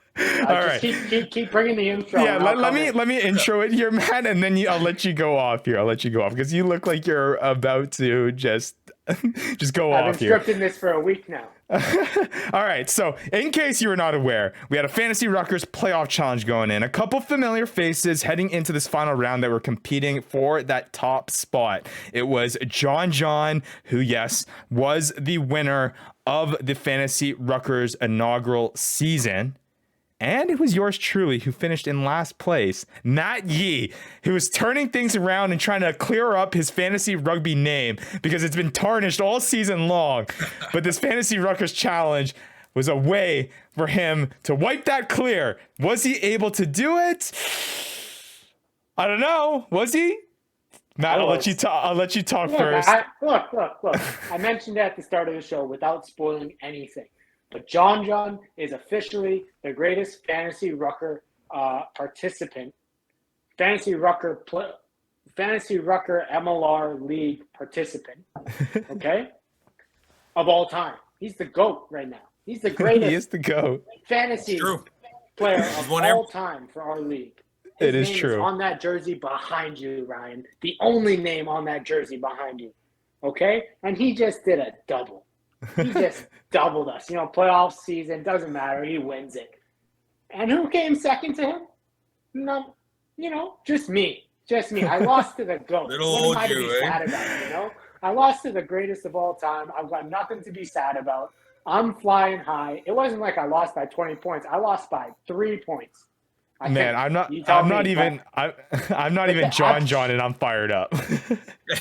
Just keep bringing the intro. Yeah, let me intro it here, Matt, and then I'll let you go off here. I'll let you go off because you look like you're about to just go off here. I've been scripting this for a week now. All right, so in case you were not aware, we had a Fantasy Rutgers playoff challenge going in. A couple familiar faces heading into this final round that were competing for that top spot. It was John, who, yes, was the winner of the Fantasy Rutgers inaugural season. And it was yours truly who finished in last place, Matt Yee, who was turning things around and trying to clear up his fantasy rugby name because it's been tarnished all season long. But this Fantasy Rutgers challenge was a way for him to wipe that clear. Was he able to do it? I don't know. Was he? Matt, I'll let you talk first. Look. I mentioned at the start of the show without spoiling anything. But John is officially the greatest Fantasy Rucker participant, Fantasy Rucker MLR League participant, okay, of all time. He's the GOAT right now. He's the greatest. He is the GOAT. Fantasy player of all time for our league. His name is on that jersey behind you, Ryan. The only name on that jersey behind you, okay? And he just did a double. He just doubled us. Playoff season, doesn't matter. He wins it. And who came second to him? No, just me. Just me. I lost to the GOAT. What am I to be sad about, I lost to the greatest of all time. I've got nothing to be sad about. I'm flying high. It wasn't like I lost by 20 points. I lost by 3 points. I'm not even John, and I'm fired up.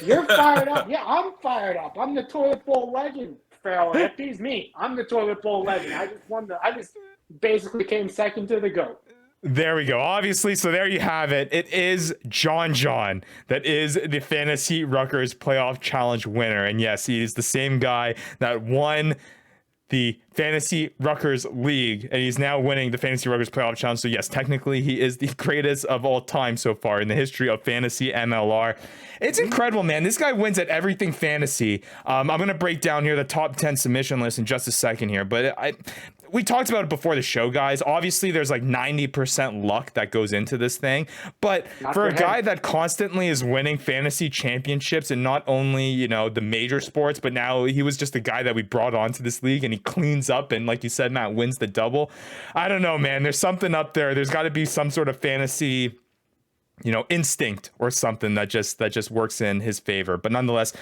You're fired up. Yeah, I'm fired up. I'm the toilet bowl legend. Feral hippies, me. I'm the toilet bowl legend. I just basically came second to the GOAT. There we go. Obviously, so there you have it. It is John that is the Fantasy Rutgers Playoff Challenge winner. And yes, he is the same guy that won the Fantasy Rutgers League, and he's now winning the Fantasy Rutgers Playoff Challenge. So yes, technically he is the greatest of all time so far in the history of fantasy MLR. It's incredible, man. This guy wins at everything fantasy. I'm going to break down here the top 10 submission list in just a second here, but we talked about it before the show, guys. Obviously, there's like 90% luck that goes into this thing. But for a guy that constantly is winning fantasy championships and not only, the major sports, but now he was just a guy that we brought onto this league and he cleans up and, like you said, Matt, wins the double. I don't know, man. There's something up there. There's got to be some sort of fantasy instinct or something that just works in his favor. But nonetheless,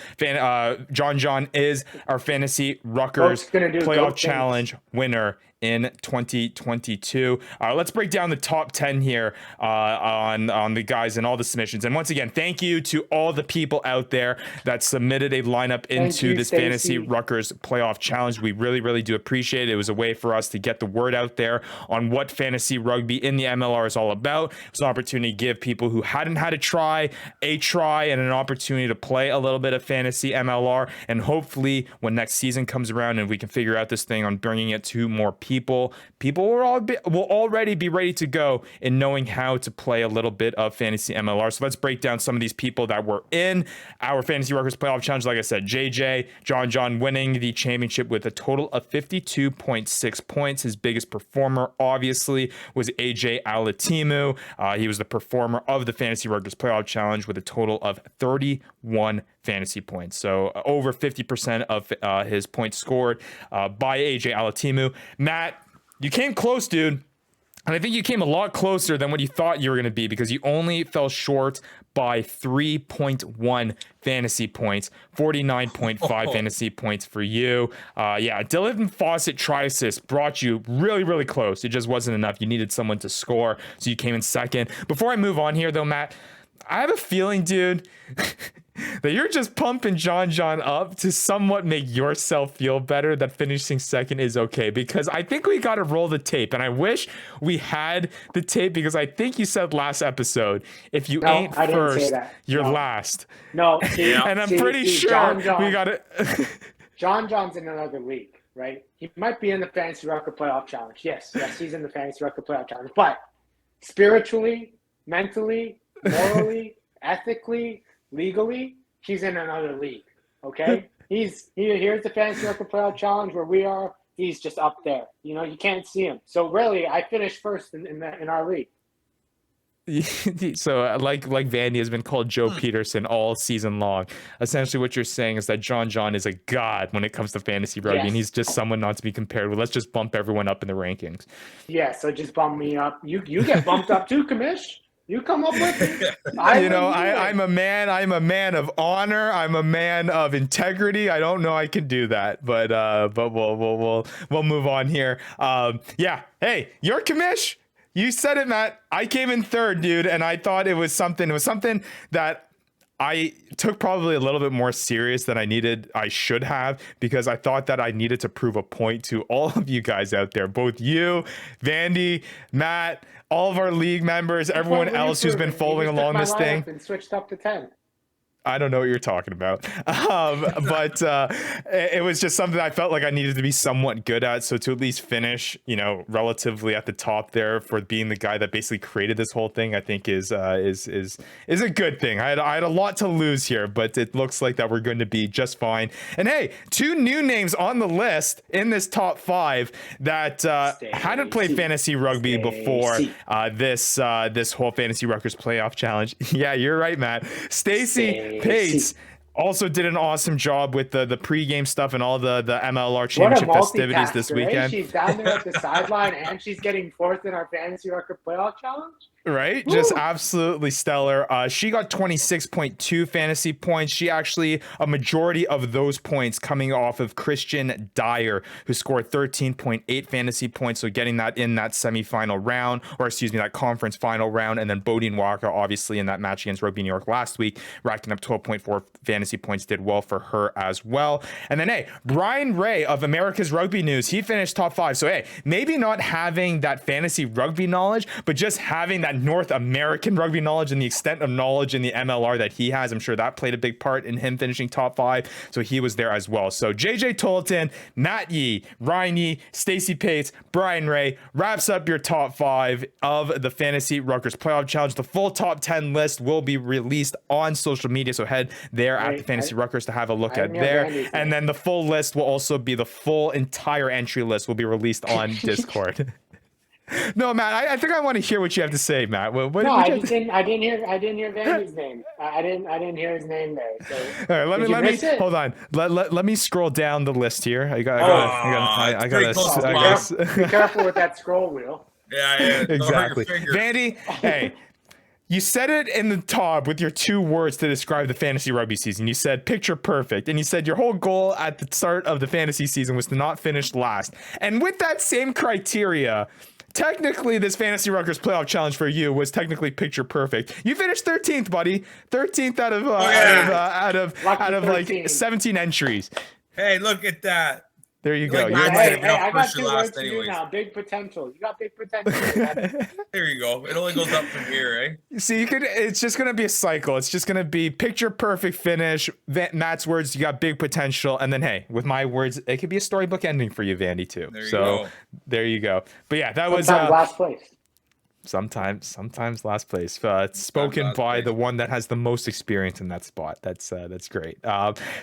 John is our Fantasy Rutgers Playoff Challenge winner in 2022. Let's break down the top 10 here on the guys and all the submissions. And once again, thank you to all the people out there that submitted a lineup into this Fantasy Rutgers Playoff Challenge. We really, really do appreciate it. It was a way for us to get the word out there on what fantasy rugby in the MLR is all about. It's an opportunity to give people who hadn't had a try and an opportunity to play a little bit of fantasy MLR. And hopefully when next season comes around and we can figure out this thing on bringing it to more people will already be ready to go in knowing how to play a little bit of fantasy MLR. So let's break down some of these people that were in our Fantasy Rutgers Playoff Challenge. Like I said, JJ, John winning the championship with a total of 52.6 points. His biggest performer, obviously, was AJ Alatimu. He was the performer of the Fantasy Rutgers Playoff Challenge with a total of 31 fantasy points. So over 50% of his points scored by AJ Alatimu. Matt, you came close, dude. And I think you came a lot closer than what you thought you were going to be because you only fell short by 3.1 fantasy points, 49.5 fantasy points for you. Dylan Fawcett try-assist brought you really, really close. It just wasn't enough. You needed someone to score, so you came in second. Before I move on here, though, Matt, I have a feeling, dude, that you're just pumping John up to somewhat make yourself feel better that finishing second is okay, because I think we got to roll the tape, and I wish we had the tape because I think you said last episode, if you ain't first, you're last. No, and I'm pretty sure we got it. John's in another league, right? He might be in the Fantasy Rutgers Playoff Challenge. Yes, he's in the Fantasy Rutgers Playoff Challenge, but spiritually, mentally, morally, ethically, legally, he's in another league. Okay, here's the Fantasy Rugby Playoff Challenge where we are. He's just up there. You can't see him. So really, I finished first in our league. So like Vandy has been called Joe Peterson all season long. Essentially what you're saying is that John is a god when it comes to fantasy rugby, Yes. and he's just someone not to be compared with. Let's just bump everyone up in the rankings. Yeah, so just bump me up. You get bumped up too, Commish. You come up with it. I'm a man of honor. I'm a man of integrity. I don't know I can do that, but we'll move on here. Yeah. Hey, your Commish. You said it, Matt. I came in third, dude, and I thought it was something that I took probably a little bit more serious than I should have, because I thought that I needed to prove a point to all of you guys out there, both you, Vandy, Matt, all of our league members, everyone else who's been following along this thing. And switched up to 10. I don't know what you're talking about. But it was just something I felt like I needed to be somewhat good at. So to at least finish, relatively at the top there for being the guy that basically created this whole thing, I think is a good thing. I had a lot to lose here, but it looks like that we're going to be just fine. And hey, 2 new names on the list in this top 5 that hadn't played fantasy rugby before this whole Fantasy Rutgers playoff challenge. Yeah, you're right, Matt. Stacey Pates also did an awesome job with the pregame stuff and all the MLR Championship festivities this weekend. She's down there at the sideline and she's getting 4th in our Fantasy Rugby Playoff Challenge. Right? Woo. Just absolutely stellar. She got 26.2 fantasy points. She actually, a majority of those points coming off of Christian Dyer, who scored 13.8 fantasy points. So getting that in that semifinal round, that conference final round. And then Bodine Walker, obviously, in that match against Rugby New York last week, racking up 12.4 fantasy points, did well for her as well. And then, hey, Brian Ray of America's Rugby News, he finished top 5. So, hey, maybe not having that fantasy rugby knowledge, but just having that North American rugby knowledge and the extent of knowledge in the MLR that he has, I'm sure that played a big part in him finishing top 5. So he was there as well. So JJ Tolleton, Matt Yee, Ryan Yee, Stacey Pates, Brian Ray wraps up your top 5 of the Fantasy Rutgers Playoff Challenge. The full top 10 list will be released on social media, so head there at the Fantasy Rutgers to have a look at there. And then the full list will also be the full entire entry list will be released on Discord. No, Matt, I think I want to hear what you have to say, Matt. I didn't hear Vandy's name. I didn't hear his name there. So. All right, let me hold on. Let me scroll down the list here. I got Be careful with that scroll wheel. Yeah. Exactly. Vandy, hey. You said it in the top with your 2 words to describe the fantasy rugby season. You said picture perfect. And you said your whole goal at the start of the fantasy season was to not finish last. And with that same criteria, technically this Fantasy Rutgers Playoff Challenge for you was technically picture perfect. You finished 13th, buddy. 13th out of like 17 entries. Hey, look at that. There you go. I got 2 words to do now. Big potential. You got big potential. There you go. It only goes up from here, eh? See, it's just going to be a cycle. It's just going to be picture perfect finish. Matt's words, you got big potential. And then, hey, with my words, it could be a storybook ending for you, Vandy, too. There you go. But yeah, that was last place. Sometimes last place. It's spoken by the one that has the most experience in that spot. That's great.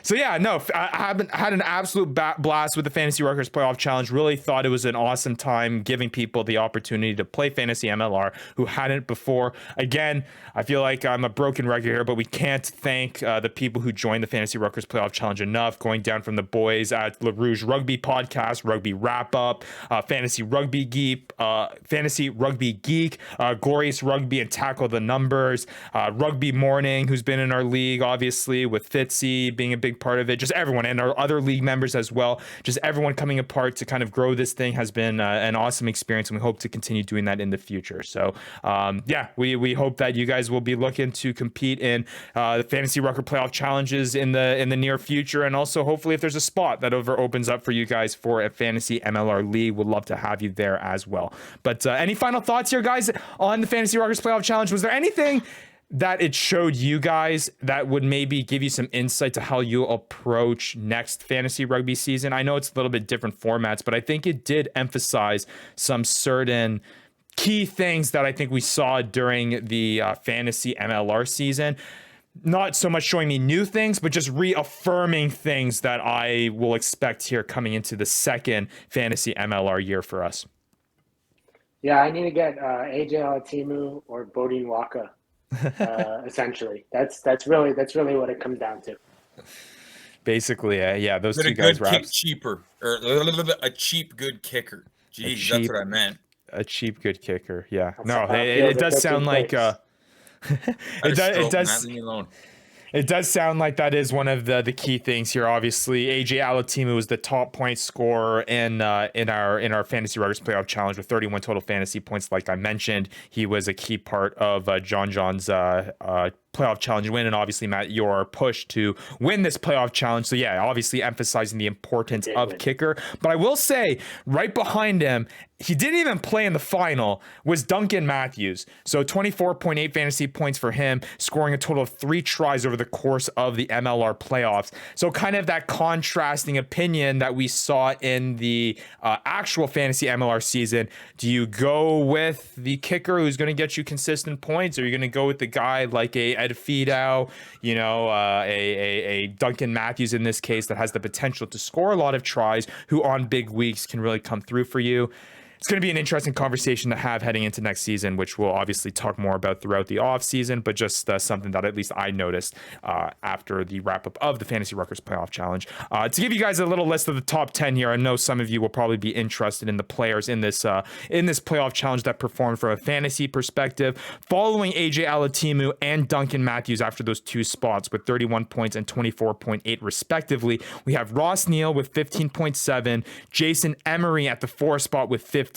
So yeah, no, I had an absolute blast with the Fantasy Rutgers Playoff Challenge. Really thought it was an awesome time, giving people the opportunity to play fantasy MLR who hadn't before. Again, I feel like I'm a broken record here, but we can't thank the people who joined the Fantasy Rutgers Playoff Challenge enough. Going down from the boys at Le Rouge Rugby Podcast, Rugby Wrap Up, Fantasy Rugby Geek, Glorious Rugby and Tackle the Numbers, Rugby Morning, who's been in our league, obviously, with Fitzy being a big part of it. Just everyone, and our other league members as well. Just everyone coming apart to kind of grow this thing has been an awesome experience, and we hope to continue doing that in the future. So, we hope that you guys will be looking to compete in the Fantasy Rutgers Playoff Challenges in the near future, and also hopefully if there's a spot that opens up for you guys for a Fantasy MLR League, we'd love to have you there as well. But any final thoughts here, guys, on the Fantasy Rutgers Playoff Challenge? Was there anything that it showed you guys that would maybe give you some insight to how you'll approach next fantasy rugby season? I know it's a little bit different formats, but I think it did emphasize some certain key things that I think we saw during the fantasy MLR season. Not so much showing me new things, but just reaffirming things that I will expect here coming into the second fantasy MLR year for us. Yeah, I need to get AJ Alatimu or Bodine Waka. Essentially, that's really what it comes down to. Basically, yeah, those But two a guys good kick cheaper, or a cheap good kicker. Jeez, that's what I meant. A cheap good kicker. Yeah, That's no, how it it feels does at sound 15 like picks. it does. Leave me alone. It does sound like that is one of the key things here. Obviously, AJ Alatimu was the top point scorer in our Fantasy Ruckers Playoff Challenge with 31 total fantasy points. Like I mentioned, he was a key part of John's playoff challenge win, and obviously, Matt, your push to win this playoff challenge. So yeah, obviously emphasizing the importance of kicker. But I will say, right behind him, he didn't even play in the final, was Duncan Matthews. So 24.8 fantasy points for him, scoring a total of 3 tries over the course of the MLR playoffs. So kind of that contrasting opinion that we saw in the actual fantasy MLR season. Do you go with the kicker who's going to get you consistent points, or are you going to go with the guy like a Ed Fidow, a Duncan Matthews in this case, that has the potential to score a lot of tries, who on big weeks can really come through for you? It's going to be an interesting conversation to have heading into next season, which we'll obviously talk more about throughout the off season, but just something that at least I noticed after the wrap up of the Fantasy Ruckers Playoff Challenge. To give you guys a little list of the top 10 here, I know some of you will probably be interested in the players in this playoff challenge that performed from a fantasy perspective. Following AJ Alatimu and Duncan Matthews after those 2 spots with 31 points and 24.8 respectively, we have Ross Neal with 15.7, Jason Emery at the 4 spot with 15,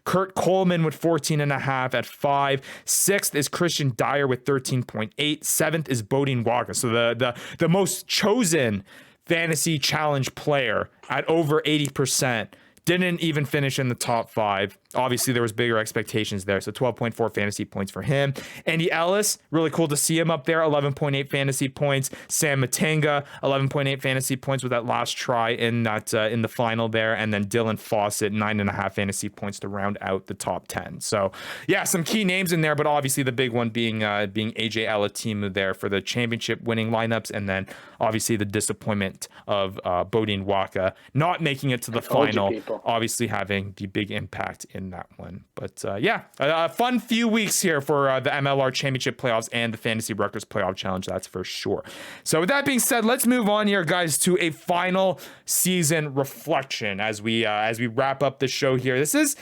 Kurt Coleman with 14.5 at 5. 6th is Christian Dyer with 13.8. 7th is Bodine Waka. So the most chosen fantasy challenge player at over 80%. Didn't even finish in the top 5. Obviously, there was bigger expectations there, so 12.4 fantasy points for him. Andy Ellis, really cool to see him up there, 11.8 fantasy points. Sam Matenga, 11.8 fantasy points with that last try in the final there. And then Dylan Fawcett, 9.5 fantasy points to round out the top 10. So, yeah, some key names in there, but obviously the big one being AJ Alatimu there for the championship winning lineups. And then, obviously, the disappointment of Bodine Waka not making it to the final. Obviously having the big impact in that one. But a fun few weeks here for the MLR Championship playoffs and the Fantasy Ruckers Playoff Challenge, that's for sure. So with that being said, let's move on here, guys, to a final season reflection as we wrap up the show here. This is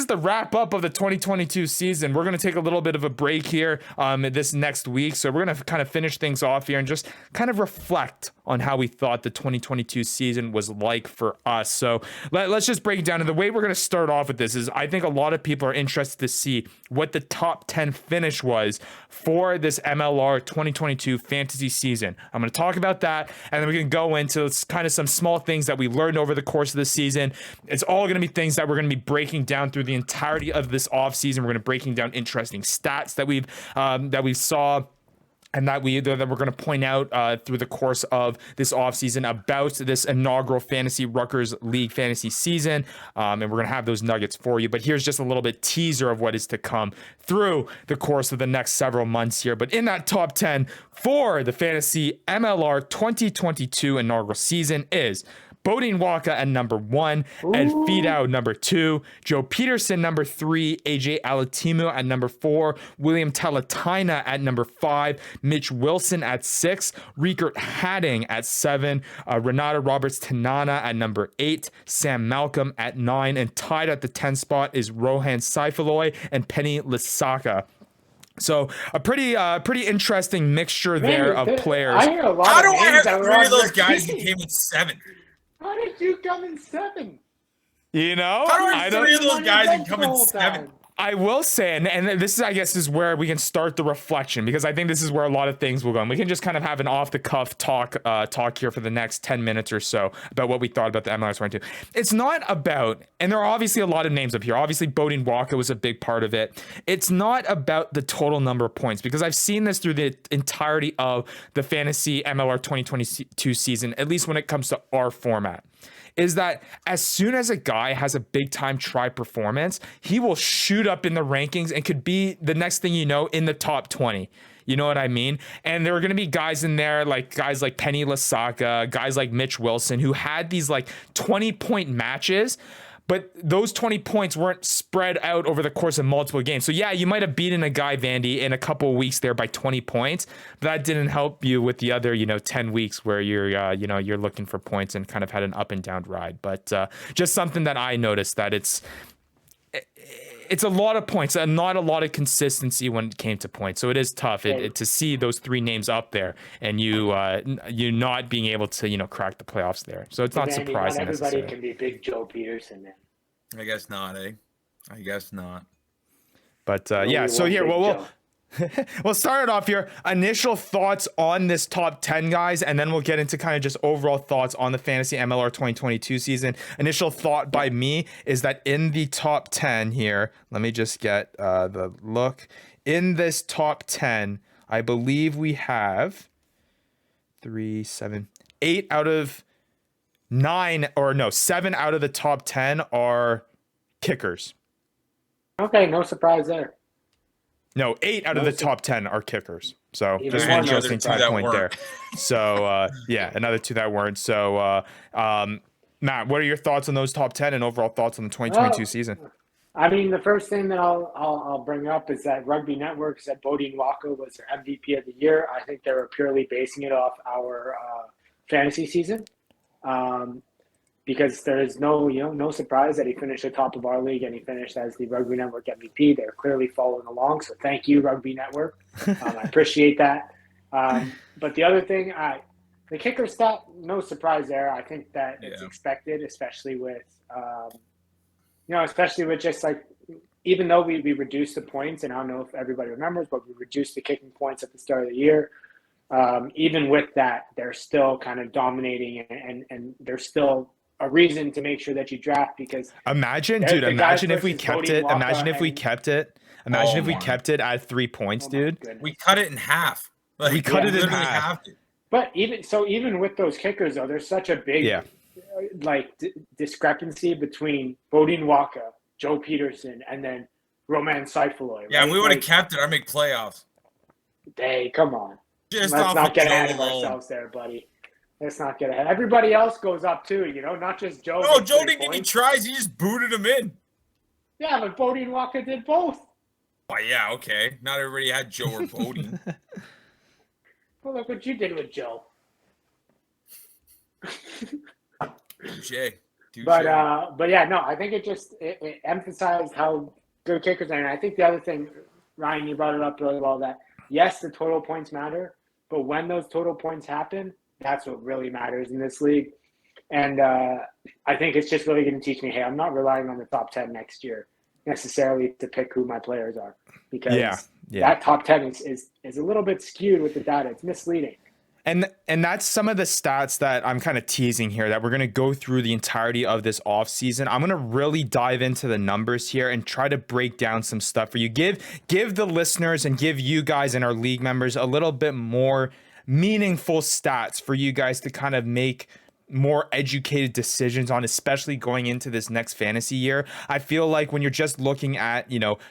the wrap up of the 2022 season. We're going to take a little bit of a break here this next week. So we're going to kind of finish things off here and just kind of reflect on how we thought the 2022 season was like for us. So let's just break it down. And the way we're going to start off with this is I think a lot of people are interested to see what the top 10 finish was for this MLR 2022 fantasy season. I'm going to talk about that, and then we can go into kind of some small things that we learned over the course of the season. It's all going to be things that we're going to be breaking down through the entirety of this offseason. We're going to breaking down interesting stats that we saw and that we're going to point out through the course of this offseason about this inaugural Fantasy Ruckers League fantasy season. And we're going to have those nuggets for you. But here's just a little bit teaser of what is to come through the course of the next several months here. But in that top 10 for the Fantasy MLR 2022 inaugural season is Bodine Waka at number 1, Ed Fidow number 2, Joe Peterson number 3, AJ Alatimu at number 4, William Talataina at number 5, Mitch Wilson at 6, Riekert Hadding at 7, Renata Roberts-Tanana at number 8, Sam Malcolm at 9, and tied at the 10 spot is Rohan Saifaloy and Penny Lisaka. So a pretty interesting mixture there of players. I hear a lot How of do I names that have were 3 on of those your guys team. who came in 7? How did you come in 7? You know, How do I I have don't. 3 of those guys who The come in whole 7? time. I will say, and this is, I guess, is where we can start the reflection, because I think this is where a lot of things will go. And we can just kind of have an off-the-cuff talk here for the next 10 minutes or so about what we thought about the MLS 22. It's not about, and there are obviously a lot of names up here. Obviously, Bodine Waka was a big part of it. It's not about the total number of points, because I've seen this through the entirety of the Fantasy MLR 2022 season, at least when it comes to our format. is that as soon as a guy has a big time try performance, he will shoot up in the rankings and could be the next thing you know in the top 20. You know what I mean? And there are going to be guys in there, like guys like Penny Lasaka, guys like Mitch Wilson, who had these like 20-point matches, but those 20 points weren't spread out over the course of multiple games. So yeah, you might have beaten a guy, Vandy, in a couple of weeks there by 20 points, but that didn't help you with the other, 10 weeks where you're looking for points and kind of had an up and down ride. But just something that I noticed, that it's a lot of points and not a lot of consistency when it came to points. So it is tough to see those three names up there and you not being able to, crack the playoffs there. So it's not surprising. Not everybody can be big Joe Peterson then. I guess not, eh? I guess not. But yeah, so here, we'll start it off here. Initial thoughts on this top 10, guys, and then we'll get into kind of just overall thoughts on the Fantasy MLR 2022 season. Initial thought by me is that in the top 10 here, let me just get the look. In this top 10, I believe we have 7 out of the top 10 are kickers. Okay, no surprise there. No, 8 out of the top 10 are kickers. So Even just one an interesting other two that point there. weren't. So yeah, another 2 that weren't. So Matt, what are your thoughts on those top 10 and overall thoughts on the 2022 season? I mean, the first thing that I'll bring up is that Rugby Network said Bodine Walker was their MVP of the year. I think they were purely basing it off our fantasy season. Because there is no surprise that he finished at top of our league and he finished as the Rugby Network MVP. They're clearly following along, so thank you, Rugby Network. I appreciate that. But the other thing, the kicker stat, no surprise there. I think that it's expected, especially with just like, even though we reduced the points, and I don't know if everybody remembers, but we reduced the kicking points at the start of the year. Even with that, they're still kind of dominating, and they're still a reason to make sure that you draft, because imagine if we kept it at 3 points, dude. We cut it in half. We cut it in half. But even with those kickers, though, there's such a big discrepancy between Bodine Waka, Joe Peterson, and then Roman Seifaloy. Yeah, if we would have kept it, I'd make playoffs. Hey, come on. Let's not get ahead of ourselves there, buddy. Let's not get ahead. Everybody else goes up too, not just Joe. No, Joe didn't get any tries. He just booted him in. Yeah, but Bodine Walker did both. Oh, yeah, okay. Not everybody had Joe or Bodine. Well, look what you did with Joe. Touche. But yeah, no, I think it emphasized how good kickers are. And I think the other thing, Ryan, you brought it up really well, that yes, the total points matter, but when those total points happen, that's what really matters in this league. And I think it's just really going to teach me, hey, I'm not relying on the top 10 next year necessarily to pick who my players are, because that top 10 is a little bit skewed with the data. It's misleading. And that's some of the stats that I'm kind of teasing here, that we're going to go through the entirety of this offseason. I'm going to really dive into the numbers here and try to break down some stuff for you. Give the listeners and give you guys and our league members a little bit more meaningful stats for you guys to kind of make more educated decisions on, especially going into this next fantasy year. I feel like when you're just looking at,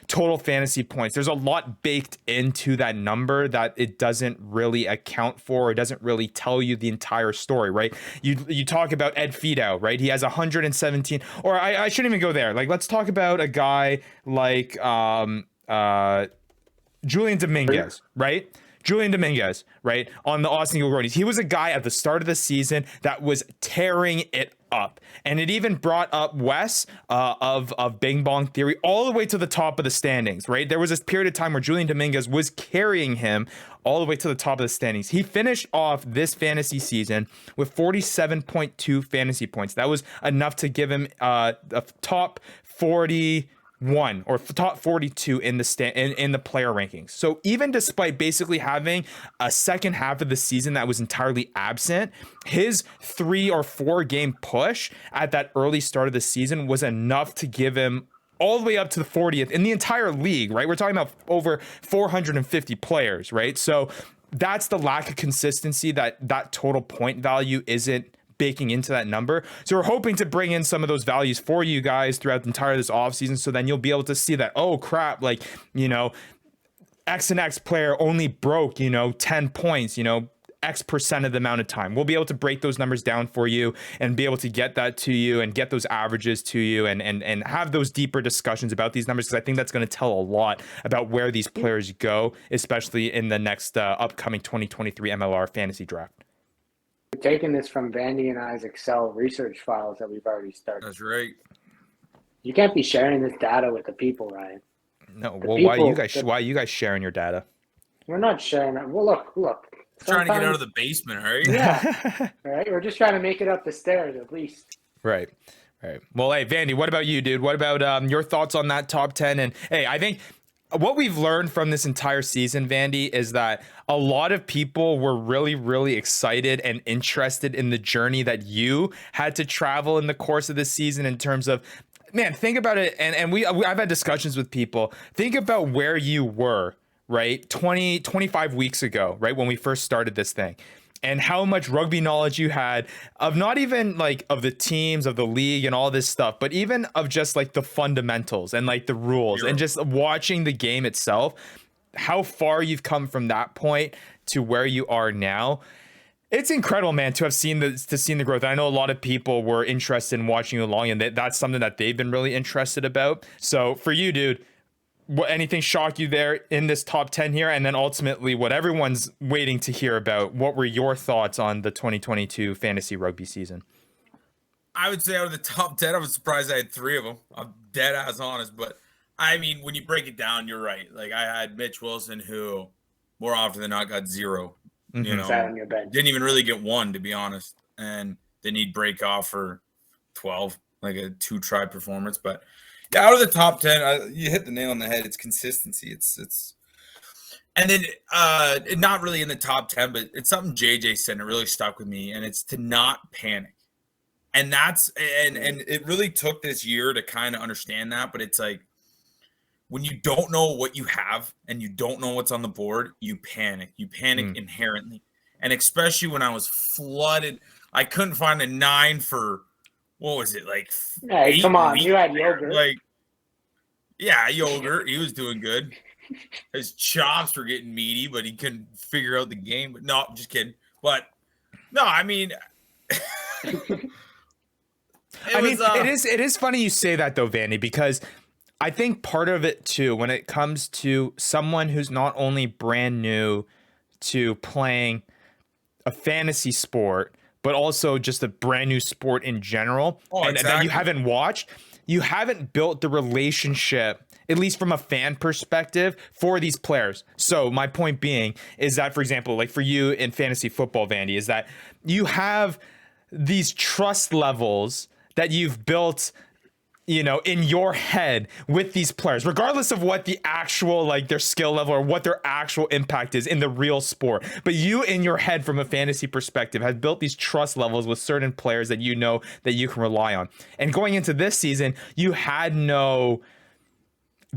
total fantasy points, there's a lot baked into that number that it doesn't really account for. It doesn't really tell you the entire story, right? You talk about Ed Fido, right? He has 117, or I shouldn't even go there. Like, let's talk about a guy like Julian Dominguez, right? Julian Dominguez, right, on the Austin Eagle Roadies. He was a guy at the start of the season that was tearing it up. And it even brought up Wes of Bing Bong Theory all the way to the top of the standings, right? There was this period of time where Julian Dominguez was carrying him all the way to the top of the standings. He finished off this fantasy season with 47.2 fantasy points. That was enough to give him a top 41 or top 42 in the player rankings. So even despite basically having a second half of the season that was entirely absent, his 3 or 4 game push at that early start of the season was enough to give him all the way up to the 40th in the entire league, right? We're talking about over 450 players, right? So that's the lack of consistency, that total point value isn't baking into that number. So we're hoping to bring in some of those values for you guys throughout the entire this offseason. So then you'll be able to see that, oh crap, like, you know, X and X player only broke, you know, 10 points, you know, X% of the amount of time. We'll be able to break those numbers down for you and be able to get that to you and get those averages to you and have those deeper discussions about these numbers, because I think that's going to tell a lot about where these players go, especially in the next upcoming 2023 MLR fantasy draft. We're taking this from Vandy and I's Excel research files that we've already started. That's right. You can't be sharing this data with the people, Ryan. No, well, why are you guys sharing your data? We're not sharing it. Well, look. Trying to get out of the basement, right? Yeah. All right. We're just trying to make it up the stairs at least. Right. Well, hey, Vandy, what about you, dude? What about your thoughts on that top 10? And hey, I think what we've learned from this entire season, Vandy, is that a lot of people were really, really excited and interested in the journey that you had to travel in the course of this season in terms of, man, think about it. And I've had discussions with people. Think about where you were, right? 25 weeks ago, right? When we first started this thing, and how much rugby knowledge you had of not even like of the teams, of the league and all this stuff, but even of just like the fundamentals and like the rules and just watching the game itself, how far you've come from that point to where you are now. It's incredible, man, to have seen the growth. I know a lot of people were interested in watching you along, and that's something that they've been really interested about. So for you, dude, anything shock you there in this top 10 here? And then ultimately what everyone's waiting to hear about, what were your thoughts on the 2022 fantasy rugby season? I would say out of the top 10, I was surprised I had 3 of them. I'm dead ass honest, but I mean, when you break it down, you're right. Like I had Mitch Wilson, who more often than not got 0, you know, Sat on your bench. didn't even really get 1, to be honest. And then he'd break off for 12, like a 2-try performance. But yeah, out of the top 10, you hit the nail on the head. It's consistency. It's, and then not really in the top 10, but it's something JJ said, and it really stuck with me. And it's to not panic. And that's, and it really took this year to kind of understand that. But it's like, when you don't know what you have and you don't know what's on the board, you panic. You panic inherently. And especially when I was flooded, I couldn't find a 9 for, what was it, like Hey, come on, you had yogurt. Like, yeah, yogurt. He was doing good. His chops were getting meaty, but he couldn't figure out the game. But no, just kidding. But no, I mean, it is funny you say that though, Vandy, because I think part of it too, when it comes to someone who's not only brand new to playing a fantasy sport, but also just a brand new sport in general, and that you haven't watched, you haven't built the relationship, at least from a fan perspective, for these players. So my point being is that, for example, like for you in fantasy football, Vandy, is that you have these trust levels that you've built, you know, in your head with these players, regardless of what the actual, like their skill level or what their actual impact is in the real sport. But you in your head from a fantasy perspective have built these trust levels with certain players that you know that you can rely on. And going into this season, you had no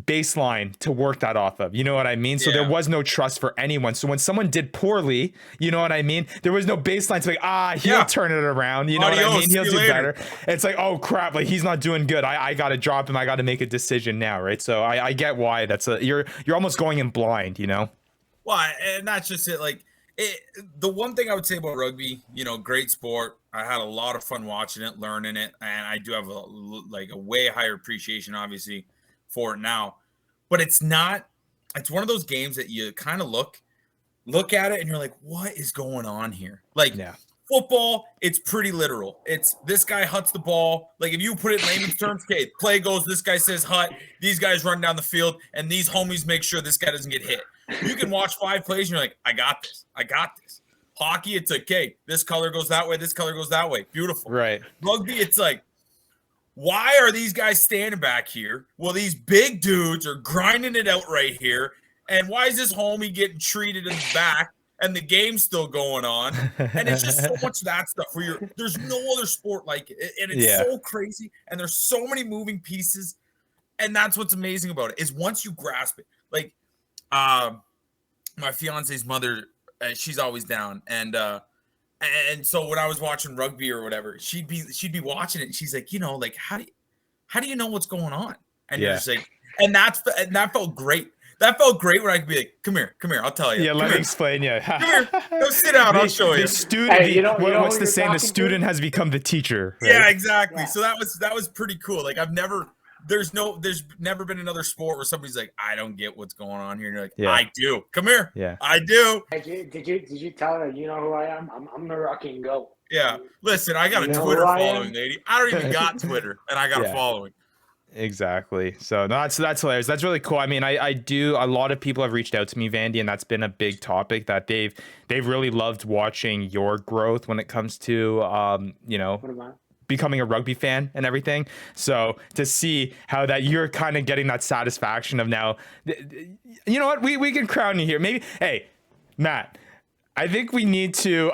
baseline to work that off of. You know what I mean? So there was no trust for anyone. So when someone did poorly, you know what I mean? There was no baseline to like, he'll turn it around. You know what I mean? He'll do better. It's like, oh crap, like he's not doing good. I got to drop him. I got to make a decision now, right? So I get why you're almost going in blind, you know? Well, and that's just it. Like the one thing I would say about rugby, you know, great sport. I had a lot of fun watching it, learning it. And I do have a way higher appreciation, obviously, for it now. But it's one of those games that you kind of look at it and you're like, what is going on here? Like football, it's pretty literal. It's this guy huts the ball. Like if you put it in layman's terms, okay, play goes, this guy says hut, these guys run down the field, and these homies make sure this guy doesn't get hit. You can watch 5 plays and you're like, I got this. Hockey, it's like, okay, this color goes that way, this color goes that way. Beautiful. Right. Rugby, it's like, why are these guys standing back here? Well, these big dudes are grinding it out right here. And why is this homie getting treated in the back and the game's still going on? And it's just so much of that stuff where there's no other sport like it. And it's so crazy. And there's so many moving pieces. And that's what's amazing about it is once you grasp it. Like my fiance's mother, she's always down. And And so when I was watching rugby or whatever, she'd be watching it, and she's like, like how do you know what's going on? And you're just like, and that felt great. That felt great when I could be like, come here, I'll tell you. Yeah, let me explain. Yeah. Come here, go sit down, I'll show you. The student, what's the saying? The student has become the teacher. Right? Yeah, exactly. Yeah. So that was pretty cool. Like there's never been another sport where somebody's like, I don't get what's going on here. And you're like, I do. Come here. Yeah. I do. Did you tell her, you know who I am? I'm the Rucking Goat. Yeah. Listen, I got a Twitter following, lady. I don't even got Twitter, and I got a following. Exactly. So no, that's hilarious. That's really cool. I mean, a lot of people have reached out to me, Vandy, and that's been a big topic that they've really loved watching your growth when it comes to becoming a rugby fan and everything. So to see how that you're kind of getting that satisfaction of now, you know what, we can crown you here. Maybe, hey, Matt, I think we need to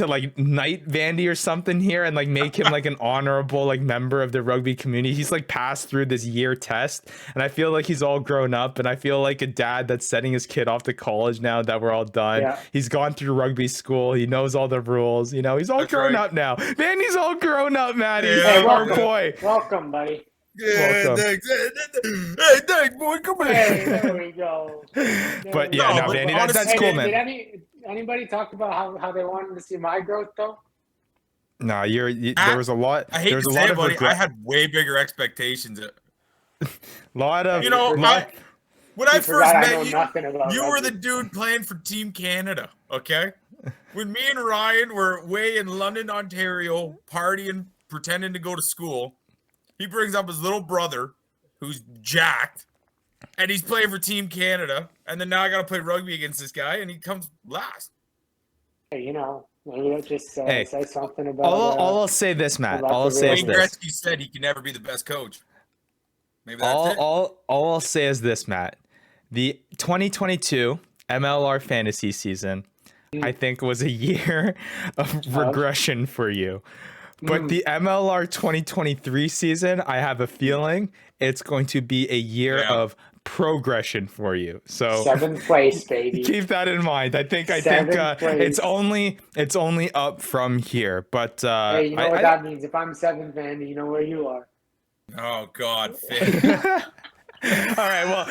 like knight Vandy or something here and like make him like an honorable like member of the rugby community. He's like passed through this year test, and I feel like he's all grown up, and I feel like a dad that's sending his kid off to college now that we're all done. Yeah. He's gone through rugby school. He knows all the rules. He's all grown up now. Vandy's all grown up, Matty. Hey, our boy. Welcome, buddy. Yeah, thanks. Hey, thanks, boy. Come here. Hey, there we go. But yeah, no, Vandy, that's cool, man. Did anybody talk about how they wanted to see my growth though? No, there was a lot. I hate to say it, buddy. I had way bigger expectations. Lot of when I first met you were the dude playing for Team Canada. Okay, when me and Ryan were way in London, Ontario, partying, pretending to go to school, he brings up his little brother, who's jacked. And he's playing for Team Canada, and then now I got to play rugby against this guy, and he comes last. Hey, maybe that just say something about. I'll say this, Matt. I'll say this. Wayne Gretzky said he can never be the best coach. Maybe that's it. All I'll say is this, Matt. The 2022 MLR fantasy season, I think, was a year of regression for you. But the MLR 2023 season, I have a feeling it's going to be a year of progression for you. So 7th place, baby. Keep that in mind. I think it's only up from here. But hey, you know what that means? If I'm 7th, man, you know where you are. Oh God, Finn. All right, well,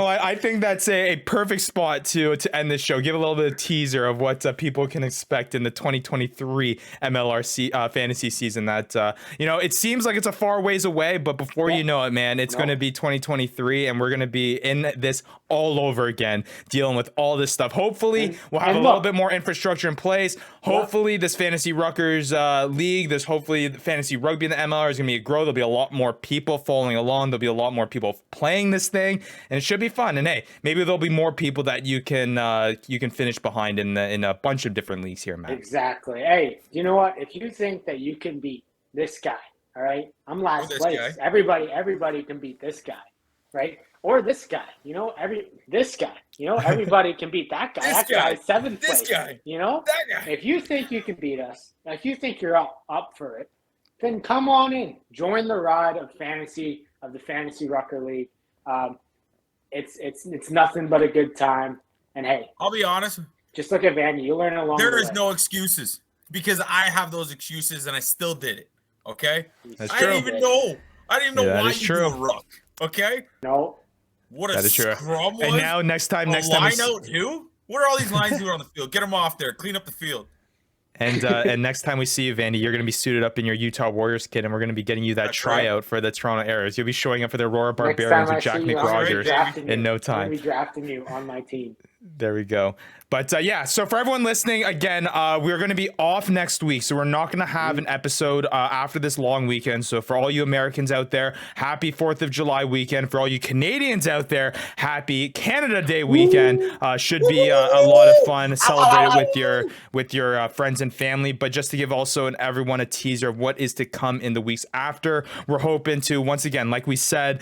I think that's a perfect spot to end this show. Give a little bit of teaser of what people can expect in the 2023 MLR fantasy season. That it seems like it's a far ways away, but before you know it, man, it's going to be 2023, and we're going to be in this all over again, dealing with all this stuff. Hopefully, we'll have a little bit more infrastructure in place. Hopefully, this fantasy Ruckers league, hopefully the fantasy rugby in the MLR is going to grow. There'll be a lot more people following along. There'll be a lot more people playing this thing, and it should be fun. And hey, maybe there'll be more people that you can finish behind in a bunch of different leagues here, Matt. Exactly. Hey, you know what? If you think that you can beat this guy, all right, I'm last place. Guy. Everybody can beat this guy, right? Or this guy, everybody can beat that guy. That guy's 7th place. This guy, that guy. If you think you can beat us, if you think you're up for it, then come on in, join the ride of the Fantasy Rucker League. It's nothing but a good time. And hey, I'll be honest. Just look at Vandy. You learn along the way. There is no excuses because I have those excuses and I still did it. Okay, That's I true. didn't even know why you do a ruck. Okay, no. What a scrum was. And now next time line out who? What are all these lines doing on the field? Get them off there. Clean up the field. And next time we see you, Vandy, you're going to be suited up in your Utah Warriors kit, and we're going to be getting you that tryout for the Toronto Arrows. You'll be showing up for the Aurora Barbarians with Jack McRogers in no time. I'm going to be drafting you on my team. There we go. But so for everyone listening, again, we're going to be off next week. So we're not going to have an episode after this long weekend. So for all you Americans out there, happy 4th of July weekend. For all you Canadians out there, happy Canada Day weekend. Should be a lot of fun. Celebrate it with your friends and family. But just to give also everyone a teaser of what is to come in the weeks after, we're hoping to, once again, like we said,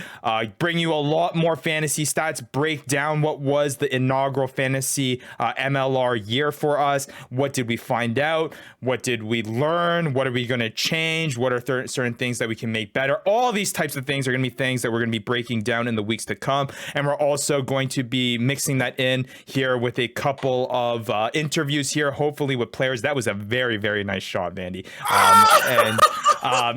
bring you a lot more fantasy stats, break down what was the inaugural fantasy MLR year for us. What did we find out? What did we learn? What are we going to change? What are certain things that we can make better? All these types of things are going to be things that we're going to be breaking down in the weeks to come. And we're also going to be mixing that in here with a couple of interviews here, hopefully with players. That was a very, very nice shot, Vandy.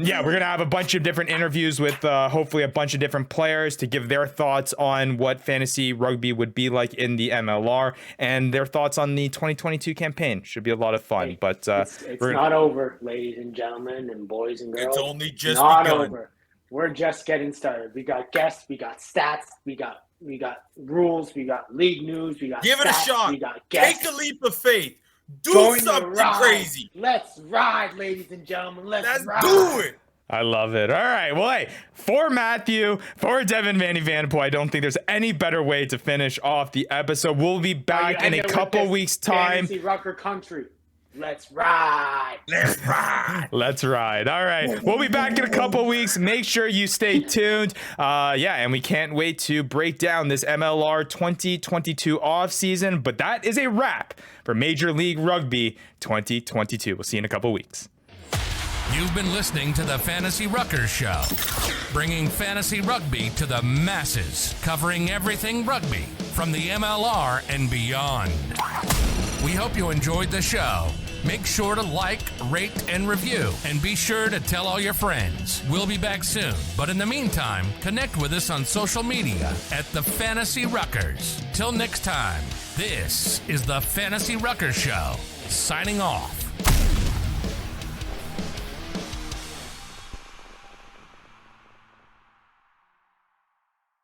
Yeah, we're going to have a bunch of different interviews with hopefully a bunch of different players to give their thoughts on what fantasy rugby would be like in the MLR and their thoughts on the 2022 campaign. Should be a lot of fun. But it's not over, ladies and gentlemen and boys and girls. It's only just not begun. over. We're just getting started. We got guests, we got stats, we got rules, we got league news, we got Give it stats, a shot. we got guests. Take a leap of faith. Do Going to something ride. crazy. Let's ride, ladies and gentlemen. Let's ride. do it. I love it. All right. Well, hey, for Matthew, for Devin, Vandy Vanderpool, I don't think there's any better way to finish off the episode. We'll be back in a couple weeks' time. Fantasy Rucker country. Let's ride. Let's ride. Let's ride. All right. We'll be back in a couple weeks. Make sure you stay tuned. And we can't wait to break down this MLR 2022 off season. But that is a wrap for Major League Rugby 2022. We'll see you in a couple weeks. You've been listening to the Fantasy Ruckers Show, bringing fantasy rugby to the masses, covering everything rugby from the MLR and beyond. We hope you enjoyed the show. Make sure to like, rate, and review, and be sure to tell all your friends. We'll be back soon, but in the meantime, connect with us on social media at the Fantasy Ruckers. Till next time, this is the Fantasy Ruckers Show, signing off.